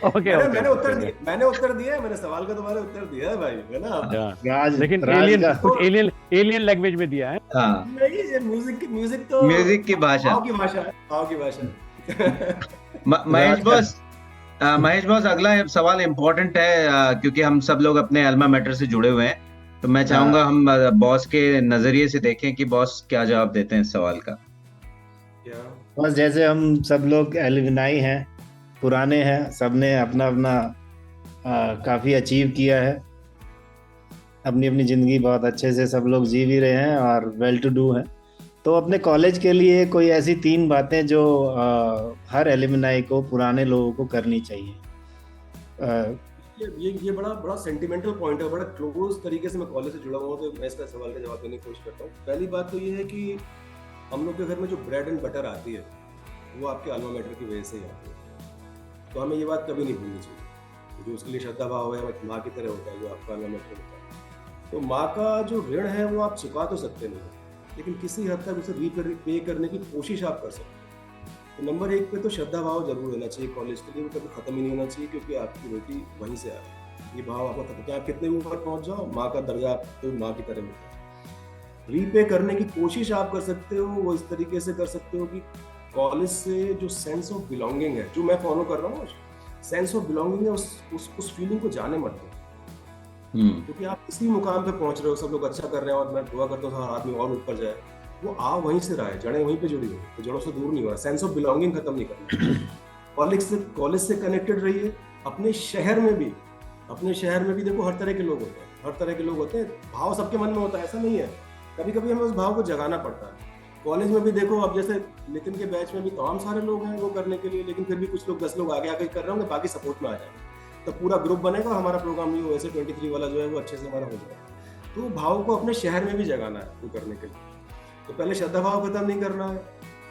Speaker 5: ओके,
Speaker 4: मैंने उत्तर दिया, मेरे सवाल का तुम्हारे उत्तर दिया है भाई, है ना?
Speaker 5: लेकिन एलियन लैंग्वेज में दिया है।
Speaker 4: नहीं, ये म्यूजिक तो
Speaker 3: म्यूजिक की भाषा,
Speaker 4: भाव की भाषा।
Speaker 3: महेश बॉस, अगला सवाल इम्पोर्टेंट है क्योंकि हम सब लोग अपने अल्मा मैटर से जुड़े हुए हैं। तो मैं चाहूंगा हम बॉस के नजरिए से देखें कि बॉस क्या जवाब देते हैं इस सवाल का।
Speaker 2: बस जैसे हम सब लोग एलुमनाई हैं, पुराने हैं, सबने अपना काफी अचीव किया है, अपनी अपनी जिंदगी बहुत अच्छे से सब लोग जी भी रहे हैं और वेल टू डू हैं। तो अपने कॉलेज के लिए कोई ऐसी 3 बातें जो हर एलुमनाई को, पुराने लोगों को करनी चाहिए।
Speaker 4: ये बड़ा सेंटिमेंटल पॉइंट है, बड़ा क्लोज तरीके से मैं कॉलेज से जुड़ा हुआ हूँ, तो मैं इसका सवाल का जवाब देने की कोशिश करता हूँ। पहली बात तो ये है कि हम लोग के घर में जो ब्रेड एंड बटर आती है वो आपके अल्मा मैटर की वजह से ही आती है। तो हमें ये बात कभी नहीं भूलनी चाहिए। जो उसके लिए श्रद्धा भाव है माँ की तरह होता है, जो आपका अल्मा मैटर होता है। तो माँ का जो ऋण है वो आप चुका तो सकते नहीं, लेकिन किसी हद तक उसे रीपे करने की कोशिश आप कर सकते हैं। तो नंबर 1 पे तो श्रद्धा भाव जरूर होना चाहिए कॉलेज के लिए, वो कभी खत्म ही नहीं होना चाहिए, क्योंकि आपकी बेटी वहीं से आ रही है। ये भाव आपका खत्म, क्या आप कितने भी ऊपर पहुंच जाओ, माँ का दर्जा तो माँ की तरह मिलता है। रीपे करने की कोशिश आप कर सकते हो, वो इस तरीके से कर सकते हो कि कॉलेज से जो सेंस ऑफ बिलोंगिंग है, जो मैं फॉलो कर रहा हूँ, सेंस ऑफ बिलोंगिंग है, उस फीलिंग को जाने मत दो। क्योंकि आप इसी मुकाम पे पहुंच रहे हो, सब लोग अच्छा कर रहे हैं और मैं दुआ करता हूँ हर आदमी और ऊपर जाए। वो आ वहीं से रहा है, जड़ें वहीं पे जुड़ी हुई, तो जड़ों से दूर नहीं हो रहा। सेंस ऑफ बिलोंगिंग खत्म नहीं करना। कॉलेज से कनेक्टेड रहिए, अपने शहर में भी देखो हर तरह के लोग होते हैं, भाव सबके मन में होता है, ऐसा नहीं है, कभी कभी हमें उस भाव को जगाना पड़ता है। कॉलेज में भी देखो, अब जैसे नितिन के बैच में भी तमाम सारे लोग हैं वो करने के लिए, लेकिन फिर भी कुछ लोग 10 लोग आगे आगे कर रहे होंगे, बाकी सपोर्ट में आ जाएंगे, तो पूरा ग्रुप बनेगा, हमारा प्रोग्राम भी वैसे 23 वाला जो है वो अच्छे से हमारा हो जाएगा। तो भाव को अपने शहर में भी जगाना है वो करने के लिए, तो पहले श्रद्धा भाव खत्म नहीं करना है,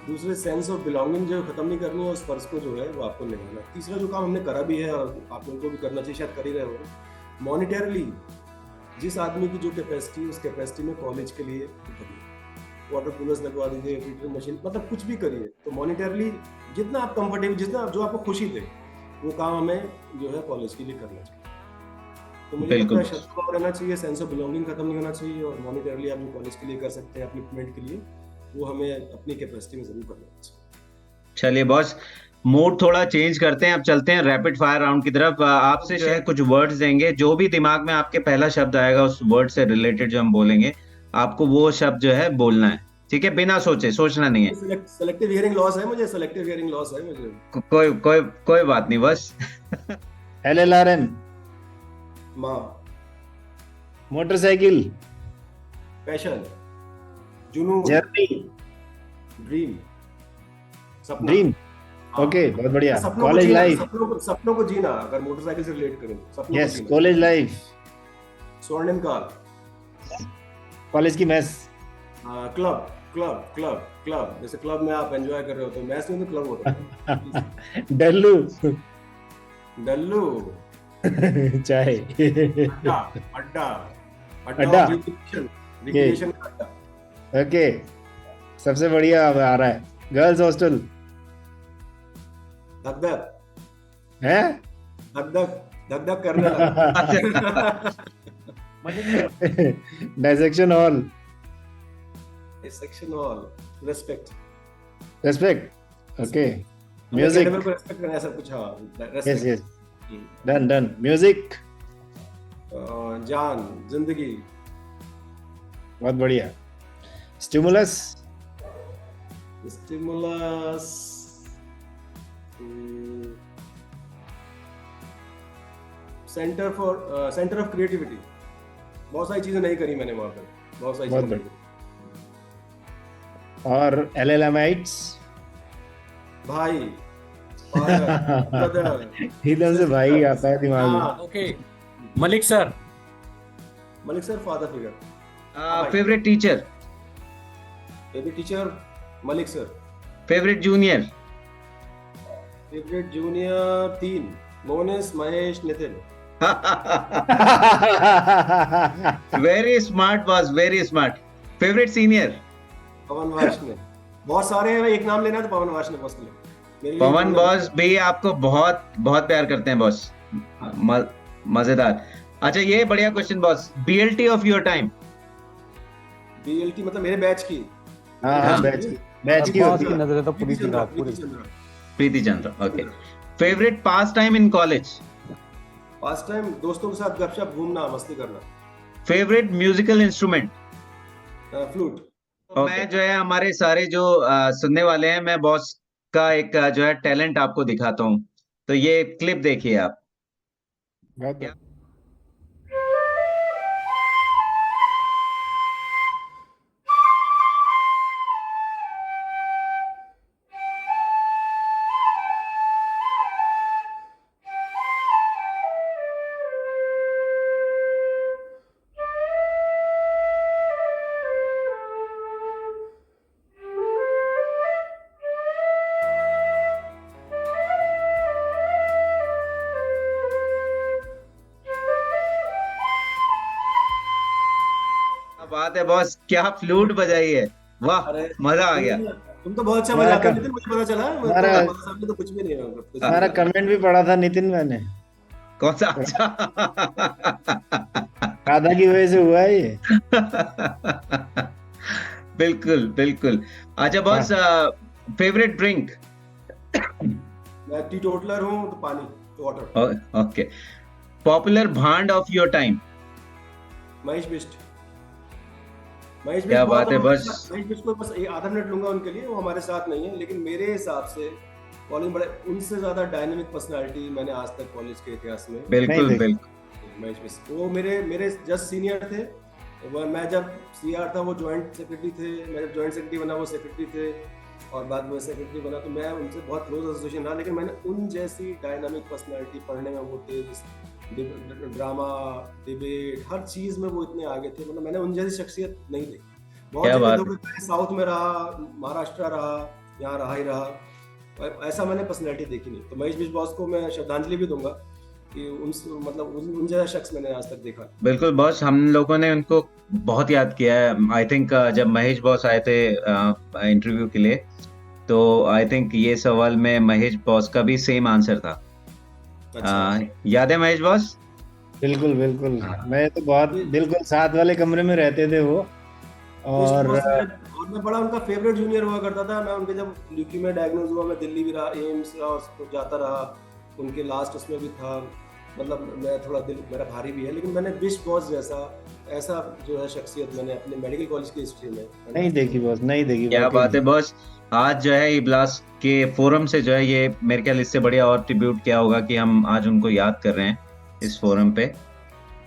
Speaker 4: दूसरे सेंस ऑफ बिलोंगिंग जो खत्म नहीं करनी है, उस फर्ज को जो है वो आपको निभाना है। तीसरा जो काम हमने करा भी है और आप लोगों को भी करना चाहिए, शायद कर ही रहे हो, मॉनिटरली जिस आदमी की जो कैपेसिटी है उस कैपेसिटी में कॉलेज के लिए करिए, वाटर कूलर्स लगवा दीजिए, हीटर मशीन, मतलब कुछ भी करिए, तो मॉनिटरली जितना आप कंफर्टेबल, जितना जो आपको खुशी दे वो काम हमें जो है कॉलेज के लिए करना चाहिए। तो मुझे लगता है श्रद्धा रहना चाहिए, सेंस ऑफ बिलोंगिंग खत्म नहीं होना चाहिए, और मॉनिटरली आप जो कॉलेज के लिए कर सकते हैं अपने इक्विपमेंट के लिए, वो हमें अपनी कैपेसिटी में जरूर करना चाहिए।
Speaker 3: चलिए बॉस, मूड थोड़ा चेंज करते हैं, अब चलते हैं रैपिड फायर राउंड की तरफ। आपसे शायद कुछ वर्ड्स देंगे, जो भी दिमाग में आपके पहला शब्द आएगा उस वर्ड से रिलेटेड जो हम बोलेंगे, आपको वो शब्द जो है बोलना है, ठीक है, बिना सोचे, सोचना नहीं है।
Speaker 4: सेलेक्टिव हियरिंग लॉस है मुझे,
Speaker 3: कोई बात नहीं, बस
Speaker 2: LLRN,
Speaker 4: माँ,
Speaker 2: मोटरसाइकिल,
Speaker 4: पैशन, जुनून,
Speaker 2: जर्नी,
Speaker 4: ड्रीम, सपना,
Speaker 2: ड्रीम, ओके, बहुत बढ़िया, कॉलेज लाइफ,
Speaker 4: सपनों को जीना, अगर मोटरसाइकिल से रिलेट करें, सपनों
Speaker 2: यस, कॉलेज लाइफ,
Speaker 4: स्वर्णिम काल,
Speaker 2: कॉलेज की मैस,
Speaker 4: क्लब, जैसे क्लब में आप एंजॉय कर रहे हो तो मैस में तो क्लब होता है। डल्लू,
Speaker 2: चाय,
Speaker 4: अड्डा, रिक्रिएशन का अड्डा।
Speaker 2: ओके, सबसे बढ़िया आ रहा है, गर्ल्स हॉस्टल,
Speaker 4: धक करने लगा।
Speaker 2: Dissection hall, respect, okay, music,
Speaker 4: respect करना, ऐसा कुछ, हाँ,
Speaker 2: यस, डन, म्यूजिक,
Speaker 4: जान, जिंदगी,
Speaker 2: बहुत बढ़िया, स्टिमुलस,
Speaker 4: सेंटर ऑफ क्रिएटिविटी, बहुत सारी चीजें नहीं करी मैंने वहां पर, बहुत सारी चीजें नहीं।
Speaker 2: और LLMites,
Speaker 4: भाई, ब्रदर,
Speaker 2: एकदम से भाई आता है दिमाग में।
Speaker 5: Okay, Malik sir,
Speaker 4: father figure.
Speaker 3: Favourite teacher,
Speaker 4: Malik sir.
Speaker 3: Favourite junior,
Speaker 4: 3, मोनेस, Mahesh, Nitin.
Speaker 3: Very smart boss, very smart. Favourite senior,
Speaker 4: Pawan Varshney. बहुत सारे हैं, एक नाम लेना है तो पवन वार्ष्णेय बॉस के लिए।
Speaker 3: पवन बॉस भी आपको बहुत बहुत प्यार करते हैं बॉस, मजेदार। अच्छा, ये बढ़िया question boss, BLT of your time.
Speaker 4: BLT मतलब मेरे बैच की?
Speaker 2: हाँ, बैच की होती है।
Speaker 5: नजर तो पूरी
Speaker 3: Preeti Chandra, okay. Favourite pastime in college?
Speaker 4: Pastime दोस्तों के साथ गपशप, घूमना, मस्ती करना।
Speaker 3: Favourite musical instrument?
Speaker 4: फ्लूट।
Speaker 3: तो मैं जो है, हमारे सारे जो सुनने वाले हैं, मैं बॉस का एक जो है टैलेंट आपको दिखाता हूँ, तो ये क्लिप देखिए आप। बात है बॉस, क्या फ्लूट बजाई है, वाह, मजा आ गया।
Speaker 4: तुम तो बहुत अच्छा बजाते हो नितिन, मुझे पता चला। तो कुछ भी नहीं है,
Speaker 2: हमारा कमेंट भी पढ़ा था नितिन, मैंने।
Speaker 3: कौन सा? अच्छा,
Speaker 2: राधा की वजह से हुआ है ये।
Speaker 3: बिल्कुल बिल्कुल। अच्छा बॉस, फेवरेट ड्रिंक?
Speaker 4: मैं टीटोटलर हूँ, तो पानी, वाटर।
Speaker 3: ओके। पॉपुलर भांड of your time?
Speaker 4: Mahesh Bisht.
Speaker 3: क्या बात है बस।
Speaker 4: महेश बिष्ट को बस 1 आधा मिनट लूंगा उनके लिए, वो हमारे साथ नहीं है, लेकिन मेरे हिसाब से कॉलेज बड़े उनसे ज्यादा डायनेमिक पर्सनालिटी मैंने आज तक कॉलेज के इतिहास में
Speaker 3: बिल्कुल
Speaker 2: नहीं
Speaker 3: बिल्कुल।
Speaker 4: महेश मिश्र। वो मेरे जस्ट सीनियर थे। मैं जब सीआर था वो जॉइंट सेक्रेटरी थे, मैं जब जॉइंट सेक्रेटरी बना वो सेक्रेटरी थे, और बाद में सेक्रेटरी बना, तो मैं उनसे बहुत क्लोज एसोसिएशन रहा। लेकिन मैंने उन जैसी डायनामिक पर्सनालिटी, पढ़ने में वो थे, ड्रामा, डिबेट, हर चीज में वो इतने आगे थे, मतलब मैंने उन जैसी शख्सियत नहीं देखी। बहुत
Speaker 3: क्या बात
Speaker 4: जगह साउथ में रहा, महाराष्ट्र रहा, यहाँ रहा ही रहा, ऐसा मैंने पर्सनैलिटी देखी नहीं। तो महेश बॉस को मैं श्रद्धांजलि भी दूंगा कि उन जैसा शख्स मैंने आज तक देखा।
Speaker 3: बिल्कुल बॉस, हम लोगों ने उनको बहुत याद किया है। आई थिंक जब महेश बॉस आए थे इंटरव्यू के लिए, तो आई थिंक ये सवाल में महेश बॉस का भी सेम आंसर था। याद है महेश बॉस?
Speaker 2: बिल्कुल बिल्कुल। मैं तो बहुत बिल्कुल साथ वाले कमरे में रहते थे वो, और
Speaker 4: मैं बड़ा उनका फेवरेट जूनियर हुआ करता था। मैं उनके जब ल्यूकीमिया डायग्नोज हुआ, मैं दिल्ली भी रहा, एम्स रहा, जाता रहा, उनके लास्ट उसमें भी था। मतलब मैं थोड़ा दिल मेरा भारी भी है, लेकिन मैंने बिश बॉस जैसा ऐसा जो है शख्सियत मैंने अपने मेडिकल कॉलेज की हिस्ट्री में
Speaker 2: नहीं देखी बॉस, नहीं देखी।
Speaker 3: क्या बात है बॉस, आज जो है इब्लास के फोरम से जो है ये मेरे ख्याल इससे बढ़िया और ट्रिब्यूट क्या होगा कि हम आज उनको याद कर रहे हैं इस फोरम पे।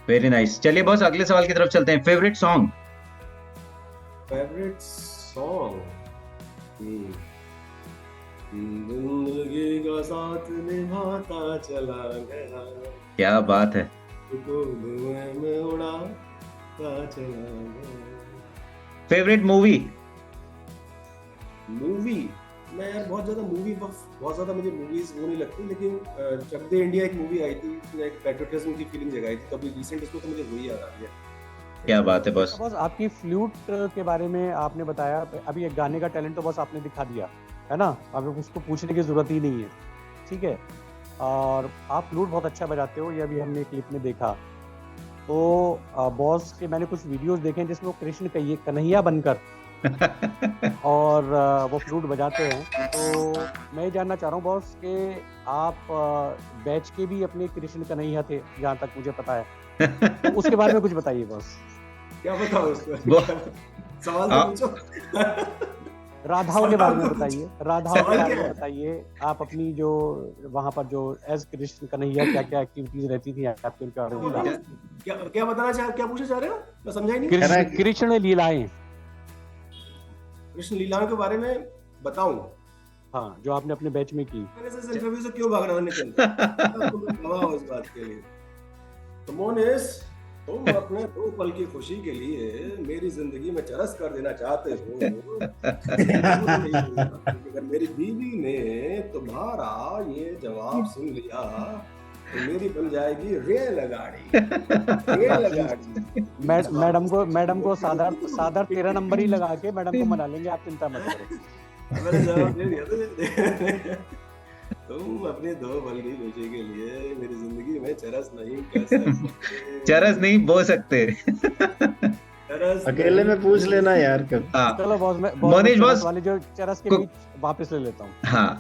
Speaker 3: Very nice. चलिए बॉस अगले सवाल की तरफ चलते हैं। Favourite song?
Speaker 4: फेवरेट सॉन्ग जिंदगी का साथ निभाता चला गया,
Speaker 3: क्या बात है।
Speaker 4: तो धुएं में उड़ाता चला गया।
Speaker 3: Favourite movie?
Speaker 4: मूवी मैं यार बहुत ज्यादा मुझे मूवीज वो नहीं लगती, लेकिन चक दे इंडिया एक मूवी आई थी, उसने एक पैट्रियटिज्म की फीलिंग जगाई थी, तभी रिसेंट उसमें तो मुझे वही याद आ रही है।
Speaker 3: क्या बात है बॉस।
Speaker 5: बस आपकी फ्लूट के बारे में आपने बताया, अभी एक गाने का टैलेंट तो बस आपने दिखा दिया है ना, अब उसको पूछने की जरूरत ही नहीं है, ठीक है। और आप फ्लूट बहुत अच्छा बजाते हो, ये अभी हमने क्लिप में देखा। तो बॉस के मैंने कुछ वीडियोस देखे हैं जिसमें वो कृष्ण कन्हैया बनकर और वो फ्लूट बजाते हैं। तो मैं ये जानना चाह रहा हूँ बॉस कि आप बैच के भी अपने कृष्ण कन्हैया थे, जहाँ तक मुझे पता है, तो उसके बारे में कुछ बताइए बॉस।
Speaker 4: क्या बताओ उसको? सवाल तो पूछो।
Speaker 5: राधाओं के बारे में बताइए, राधाओं के बारे में बताइए। आप अपनी जो वहाँ पर जो एज कृष्ण कन्हैया क्या क्या एक्टिविटीज रहती थी आपके, उनके बारे में बताइए।
Speaker 4: क्या बताना चाह, क्या पूछना चाह रहे हो? मैं समझा ही नहीं।
Speaker 5: कृष्ण लीलाएं,
Speaker 4: कृष्ण लीलाओं के बारे में बताऊं?
Speaker 5: हाँ, जो आपने अपने बैच में की।
Speaker 4: मैंने से इंटरव्यू से क्यों भाग रहा था नितिन? गवाह हो इस बात के लिए। तो मोनिस, तुम अपने 2 पल की खुशी के लिए मेरी जिंदगी में चरस कर देना चाहते हो। अगर मेरी बीवी ने तुम्हारा ये जवाब सुन लिया तो मेरी बन जाएगी रेलगाड़ी।
Speaker 5: मैडम को सादा 13 नंबर ही लगा के मैडम को मना लेंगे, आप चिंता मत करो।
Speaker 4: मैंने जवाब दे दिया। तुम अपने 2 पल की खुशी के लिए मेरी जिंदगी में चरस नहीं कर सकते।
Speaker 3: चरस नहीं बो सकते।
Speaker 2: अकेले में पूछ लेना यार कब।
Speaker 5: चलो बॉस,
Speaker 3: मोनिश बॉस
Speaker 5: वाले जो चरस के बीच वापस ले लेता हूँ।
Speaker 3: हाँ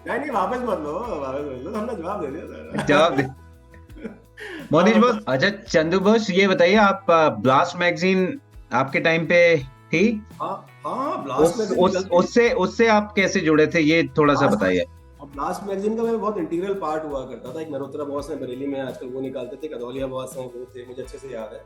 Speaker 4: नहीं वापस मत लो, हमने जवाब दे दिया।
Speaker 3: जवाब दे। मोनिश बॉस, अच्छा चंदू बॉस ये बताइए, आप ब्लास्ट मैगजीन आपके टाइम पे थी?
Speaker 4: हाँ ब्लास्ट
Speaker 3: उससे आप कैसे जुड़े थे, ये थोड़ा सा बताइए।
Speaker 4: ब्लास्ट मैगजीन का मैं बहुत इंटीग्रल पार्ट हुआ करता था। एक नरोत्रा बॉस है बरेली में, आजकल वो निकालते थे, कदौलिया बॉस हैं वो थे, मुझे अच्छे से याद है।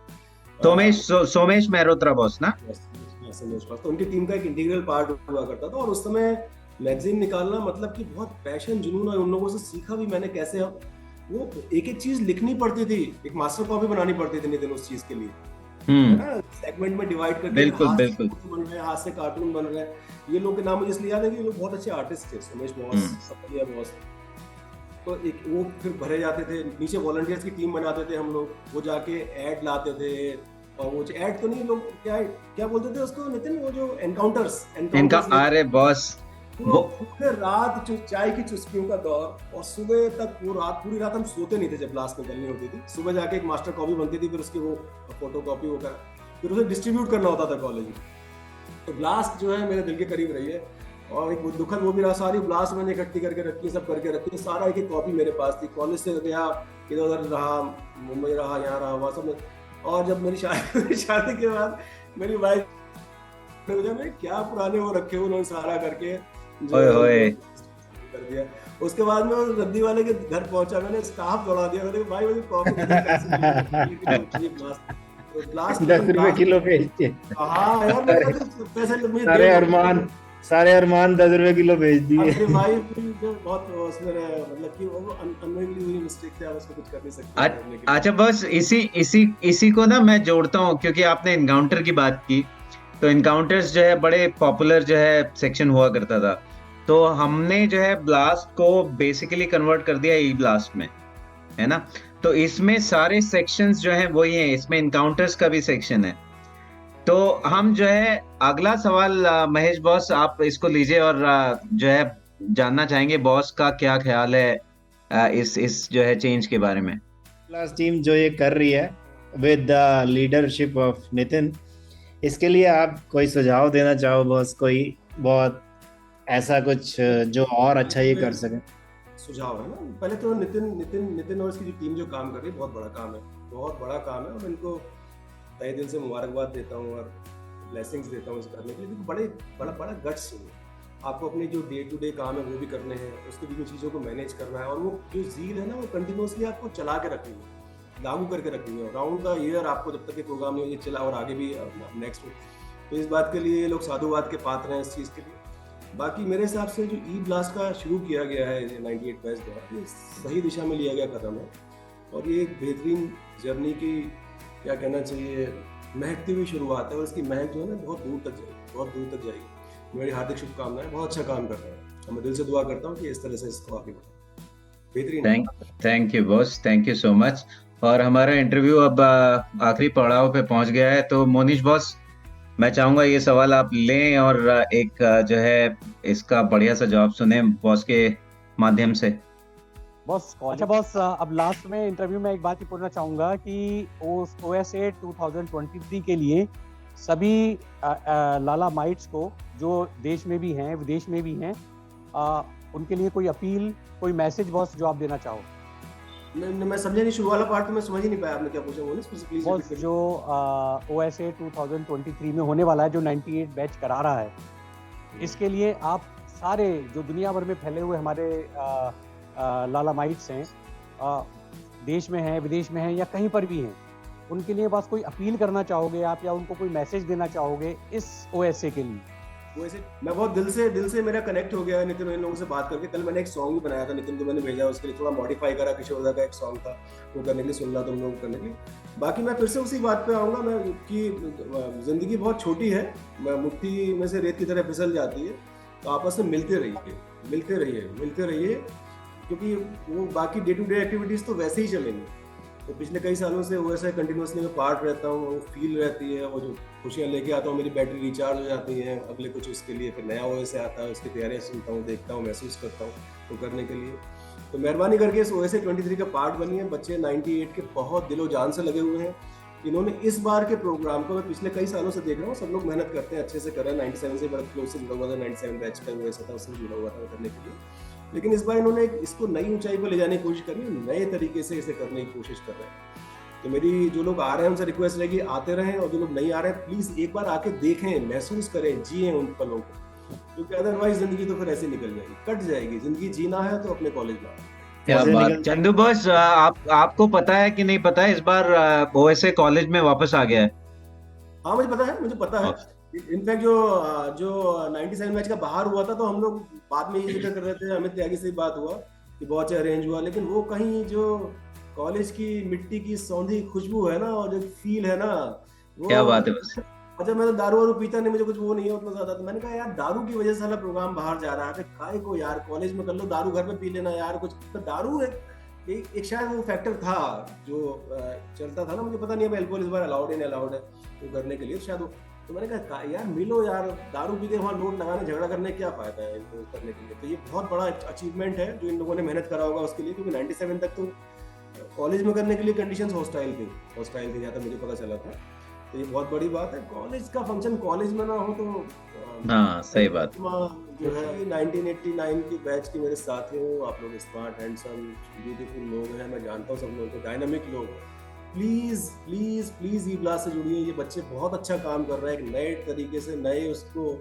Speaker 3: सोमेश मेहरोत्रा बॉस ना?
Speaker 4: सोमेश बॉस, तो उनकी टीम का एक इंटीग्रल पार्ट हुआ करता था। और उस समय मैगजीन निकालना मतलब कि बहुत पैशन, जुनून, और उन लोगों से सीखा भी मैंने कैसे वो एक चीज लिखनी पड़ती थी, एक मास्टर कॉपी बनानी पड़ती थी नितिन उस चीज के लिए, सेगमेंट में डिवाइड करके।
Speaker 3: बिल्कुल
Speaker 4: बन रहे हैं, हाथ से कार्टून बन रहे हैं। ये लोग के नाम मुझे इसलिए याद है कि ये लोग बहुत अच्छे आर्टिस्ट थे, सोमेश बॉस, सपलिया बॉस। तो एक वो फिर भरे जाते थे, नीचे वॉलंटियर्स की टीम बनाते थे हम लोग, वो जाके ऐड लाते थे। और वो ऐड तो नहीं, लोग क्या बोलते थे उसको नितिन, वो जो एनकाउंटर्स
Speaker 3: अरे बॉस,
Speaker 4: वो पूरे रात चाय की चुस्कियों का दौर, और सुबह तक वो पूरी रात हम सोते नहीं थे जब ब्लास्ट निकलनी होती थी। सुबह जाके एक मास्टर कॉपी बनती थी, फिर उसकी वो फोटो कॉपी वो कर, फिर उसे डिस्ट्रीब्यूट करना होता था कॉलेज में। तो ब्लास्ट जो है मेरे दिल के करीब रही है, और एक दुखद वो भी रहा। सारी ब्लास्ट मैंने इकट्ठी करके रखी, सब करके रखी, सारा एक कॉपी मेरे पास थी। कॉलेज से गया, इधर उधर रहा, मुंबई रहा, यहाँ रहा, वहाँ सब। और जब मेरी शादी के बाद मेरी वाइफ ने क्या पुराने वो रखे, उन्होंने सारा करके कर दिया। उसके बाद में उस रद्दी वाले के घर पहुंचा, मैंने स्टाफ दौड़ा दिया, मैंने कहा भाई मुझे कॉफी लास्ट
Speaker 2: 10 रुपए किलो बेचते हैं।
Speaker 4: हाँ यार, पैसे
Speaker 2: सारे अरमान 10 रुपए किलो बेच दिए।
Speaker 4: अरे भाई बहुत उसमें मतलब कि वो अननोइंगली हुई मिस्टेक थी, आप उसको कुछ कर नहीं सकते।
Speaker 3: अच्छा बस इसी को ना मैं जोड़ता हूँ, क्योंकि आपने इनकाउंटर की बात की, तो इनकाउंटर्स जो है बड़े पॉपुलर जो है सेक्शन हुआ करता था, तो हमने जो है ब्लास्ट को बेसिकली कन्वर्ट कर दिया ई ब्लास्ट में, है ना। तो इसमें सारे सेक्शंस जो हैं वही हैं, इसमें इनकाउंटर्स का भी सेक्शन है। तो हम जो है अगला सवाल महेश बॉस आप इसको लीजिए, और जो है जानना चाहेंगे बॉस का क्या ख्याल है इस जो है चेंज के बारे में।
Speaker 2: क्लास टीम जो ये कर रही है with the leadership of Nitin, इसके लिए आप कोई सुझाव देना चाहो बॉस, कोई बहुत ऐसा कुछ जो और अच्छा ये कर सके?
Speaker 4: सुझाव है ना, पहले तो नितिन और इसकी जो टीम जो काम कर रही है बहुत बड़ा काम है, बहुत बड़ा काम है, और इनको तहे दिल से मुबारकबाद देता हूँ और ब्लेसिंग्स देता हूँ इसे करने के लिए। बड़ा गट्स चाहिए आपको, अपने जो डे टू डे काम है वो भी करने हैं, उसके भी चीज़ों को मैनेज करना है, और वो जो ज़ील है ना वो कंटिन्यूसली आपको चला के रखनी है, लागू करके रखनी है राउंड द ईयर आपको, जब तक ये प्रोग्राम नहीं ये चला और आगे भी नेक्स्ट में। तो इस बात के लिए ये लोग साधुवाद के पात्र हैं इस चीज़ के लिए। बाकी मेरे हिसाब से जो ई ब्लास्ट का शुरू किया गया है 98 बैच द्वारा, ये सही दिशा में लिया गया कदम है, और ये एक बेहतरीन जर्नी की क्या कहना चाहिए महकती हुई शुरुआत है, और इसकी महक जो है ना बहुत दूर तक जाएगी। मेरी हार्दिक शुभकामनाएं, बहुत अच्छा काम कर रहे हैं, और मैं दिल से दुआ करता हूँ कि इस तरह से इसको आगे बढ़ाएं। बेहतरीन।
Speaker 3: Thank you boss, thank you so much. और हमारा इंटरव्यू अब आखिरी पड़ाव पे पहुंच गया है, तो मोनिश बॉस मैं चाहूंगा ये सवाल आप लें और एक जो है इसका बढ़िया सा जवाब सुने बॉस के माध्यम से।
Speaker 5: बॉस अच्छा बॉस, अब लास्ट में इंटरव्यू में एक बात ही पूछना चाहूंगा कि OSA 2023 के लिए सभी लाला माइट्स को जो देश में भी हैं विदेश में भी हैं, उनके लिए कोई अपील, कोई मैसेज बॉस जो आप देना चाहो?
Speaker 4: मैं समझा नहीं, शुरू वाला पार्ट तो मैं समझ ही नहीं पाया, आपने क्या पूछा बोले प्लीज।
Speaker 5: बॉस जो OSA 2023 में होने वाला है, जो 98 बैच करा रहा है, इसके लिए आप सारे जो दुनिया भर में फैले हुए हमारे लाला माइट्स हैं, देश में हैं विदेश में हैं या कहीं पर भी हैं, उनके लिए बस कोई अपील करना चाहोगे आप, या उनको कोई मैसेज देना चाहोगे इस OSA के लिए?
Speaker 4: वैसे मैं बहुत दिल से मेरा कनेक्ट हो गया है नितिन, इन लोगों से बात करके। कल मैंने एक सॉन्ग भी बनाया था, नितिन को मैंने भेजा, उसके लिए थोड़ा मॉडिफाई करा, किशोर दा का एक सॉन्ग था वो करने के लिए, सुन रहा था उन लोगों को करने के लिए। बाकी मैं फिर से उसी बात पे आऊँगा मैं कि ज़िंदगी बहुत छोटी है, मुट्ठी में से रेत की तरह फिसल जाती है, तो आपस में मिलते रहिए, क्योंकि वो बाकी डे टू डे एक्टिविटीज़ तो वैसे ही चलेंगी। तो पिछले कई सालों से OSA कंटिन्यूसली मैं पार्ट रहता हूँ, वो फील रहती है, वो जो खुशियाँ लेके आता हूँ, मेरी बैटरी रिचार्ज हो जाती है अगले कुछ उसके लिए, फिर नया OSA आता है, उसकी तैयारियाँ सुनता हूँ, देखता हूँ, महसूस करता हूँ वो करने के लिए। तो मेहरबानी करके इस OSA 23 का पार्ट बनिए। बच्चे 98 के बहुत दिलो जान से लगे हुए हैं, इन्होंने इस बार के प्रोग्राम को मैं पिछले कई सालों से देख रहा हूँ, सब लोग मेहनत करते हैं, अच्छे से कर रहे हैं। 97 से बड़ा क्लोज से जुड़ा हुआ था, 97 बैच का OSA था, उससे जुड़ा हुआ था करने के लिए, लेकिन इस बार इन्होंने इसको नई ऊंचाई पर ले जाने की कोशिश करी, नए तरीके से इसे करने की कोशिश कर रहे हैं। तो मेरी जो लोग आ रहे हैं उनसे रिक्वेस्ट रहेगी आते रहें, और जो लोग नहीं आ रहे हैं प्लीज एक बार आके देखें, महसूस करें, जिए उन पलों को, क्योंकि अदरवाइज जिंदगी तो फिर ऐसे निकल जाएगी, कट जाएगी। जिंदगी जीना है तो अपने कॉलेज में।
Speaker 3: क्या बात चंदू बॉस, आपको पता है कि नहीं पता है, इस बार OSA कॉलेज में वापस आ गया है?
Speaker 4: हाँ मुझे पता है। इनफैक्ट जो 97 मैच का बाहर हुआ था, तो हम लोग बाद में ये जिक्र कर रहे थे, अमित त्यागी से बात हुआ कि बहुत अच्छा अरेंज हुआ, लेकिन वो कहीं जो कॉलेज की मिट्टी की सौंधी खुशबू है ना, और जो फील है ना, वो
Speaker 3: क्या बात है बस।
Speaker 4: अच्छा मैं तो दारू वारू पीता नहीं, मुझे कुछ वो नहीं है उतना ज्यादा, तो मैंने कहा यार दारू की वजह से साला प्रोग्राम बाहर जा रहा है, काय को यार कॉलेज में कर लो, दारू घर पे पी लेना यार कुछ। तो दारू एक शायद वो फैक्टर था जो चलता था ना, मुझे पता नहीं है अल्कोहल इस बार अलाउड है नहीं अलाउड है वो करने के लिए शायद। तो मैंने कहा यार मिलो यार, दारू पी के वहाँ नोट लगाने झगड़ा करने क्या फायदा है इनको करने के लिए। तो ये बहुत बड़ा अचीवमेंट है जो इन लोगों ने मेहनत करा होगा उसके लिए, क्योंकि 97 तक तो कॉलेज में करने के लिए कंडीशंस हॉस्टाइल थी जहाँ तक मुझे पता चला था। तो ये बहुत बड़ी बात है, कॉलेज का फंक्शन कॉलेज में ना हो तो
Speaker 3: हाँ सही बात।
Speaker 4: जो है 1989 की बैच के मेरे साथी हो, आप लोग स्मार्ट हैंडसम ब्यूटीफुल लोग हैं, मैं जानता हूँ सब लोगों को, डायनामिक लोग। Please please please E blast से जुड़िए, ये बच्चे बहुत अच्छा काम कर रहे हैं, एक नए तरीके से नए उसको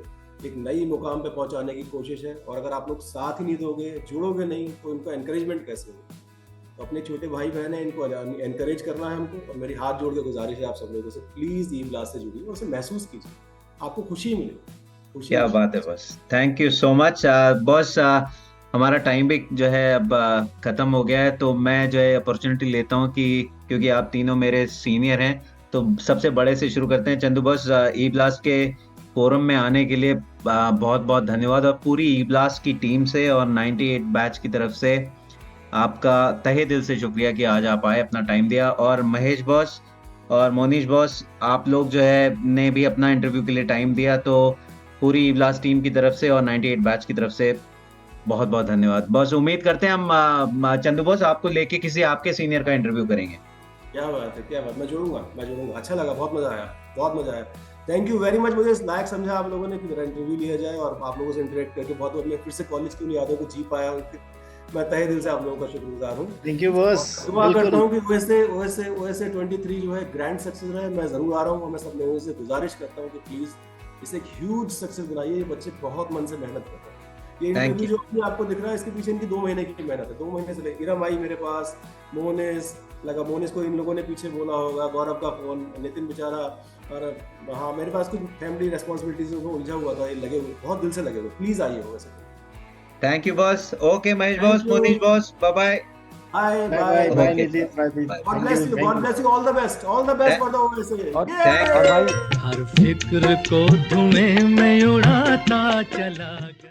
Speaker 4: एक नई मुकाम पे पहुंचाने की कोशिश है। और अगर आप लोग साथ ही नहीं दोगे, जुड़ोगे नहीं, तो इनको एनकरेजमेंट कैसे होगी? तो अपने छोटे भाई बहन हैं, इनको एनकरेज करना है हमको। और मेरी हाथ जोड़ के गुजारिश है आप सब लोगों से, प्लीज ई-ब्लास्ट से जुड़िए और उसे महसूस कीजिए, आपको खुशी मिलेगी।
Speaker 3: क्या बात है boss, thank you so much boss. हमारा टाइम भी जो है अब खत्म हो गया है, तो मैं जो है अपॉर्चुनिटी लेता हूँ कि क्योंकि आप तीनों मेरे सीनियर हैं, तो सबसे बड़े से शुरू करते हैं। चंदू बॉस, ई-ब्लास्ट के फोरम में आने के लिए बहुत बहुत धन्यवाद, और पूरी ई-ब्लास्ट की टीम से और 98 बैच की तरफ से आपका तहे दिल से शुक्रिया कि आज आप आए, अपना टाइम दिया। और महेश बॉस और मोनीश बॉस, आप लोग जो है ने भी अपना इंटरव्यू के लिए टाइम दिया, तो पूरी ई-ब्लास्ट टीम की तरफ से और 98 बैच की तरफ से बहुत बहुत धन्यवाद। बॉस उम्मीद करते हैं हम चंदू बॉस आपको लेके किसी आपके सीनियर का इंटरव्यू करेंगे।
Speaker 4: क्या बात है, क्या बात, मैं जुड़ूंगा। अच्छा लगा, बहुत मजा आया। Thank you very much. मुझे इस लायक समझा आप लोगों ने कि मेरा इंटरव्यू लिया जाए और आप लोगों से इंटरेक्ट करके बहुत, मैं फिर से कॉलेज की उन यादों को जी पाया। मैं तहे दिल से आप लोगों का शुक्रगुजार हूँ।
Speaker 2: Thank you boss.
Speaker 4: दुआ करता हूँ कि OSA 23 जो है ग्रैंड सक्सेस रहे। मैं जरूर आ रहा हूँ और मैं सब लोगों से गुजारिश करता हूँ कि प्लीज इसे एक ह्यूज सक्सेस बनाइए। ये बच्चे बहुत मन से मेहनत करते हैं। ये इंटरव्यू जो भी आपको दिख रहा है, इसके पीछे इनकी 2 महीने की मेहनत है। 2 महीने से इरम आई मेरे पास, मोनिस को इन लोगों ने पीछे बोला होगा, गौरव का फोन, नितिन बेचारा, और हाँ मेरे पास कुछ फैमिली रेस्पॉन्सिबिलिटीज में उलझा हुआ था, ये लगे हुए, बहुत दिल से लगे हुए। प्लीज आइए वैसे।
Speaker 3: Thank you boss. Okay Mahesh boss, Monish boss, bye bye.
Speaker 2: Bye Nitin, bye.
Speaker 4: God bless you, all the best for the OSA।
Speaker 5: और भाई
Speaker 1: हर फिक्र को धुएं में उड़ाता चला गया।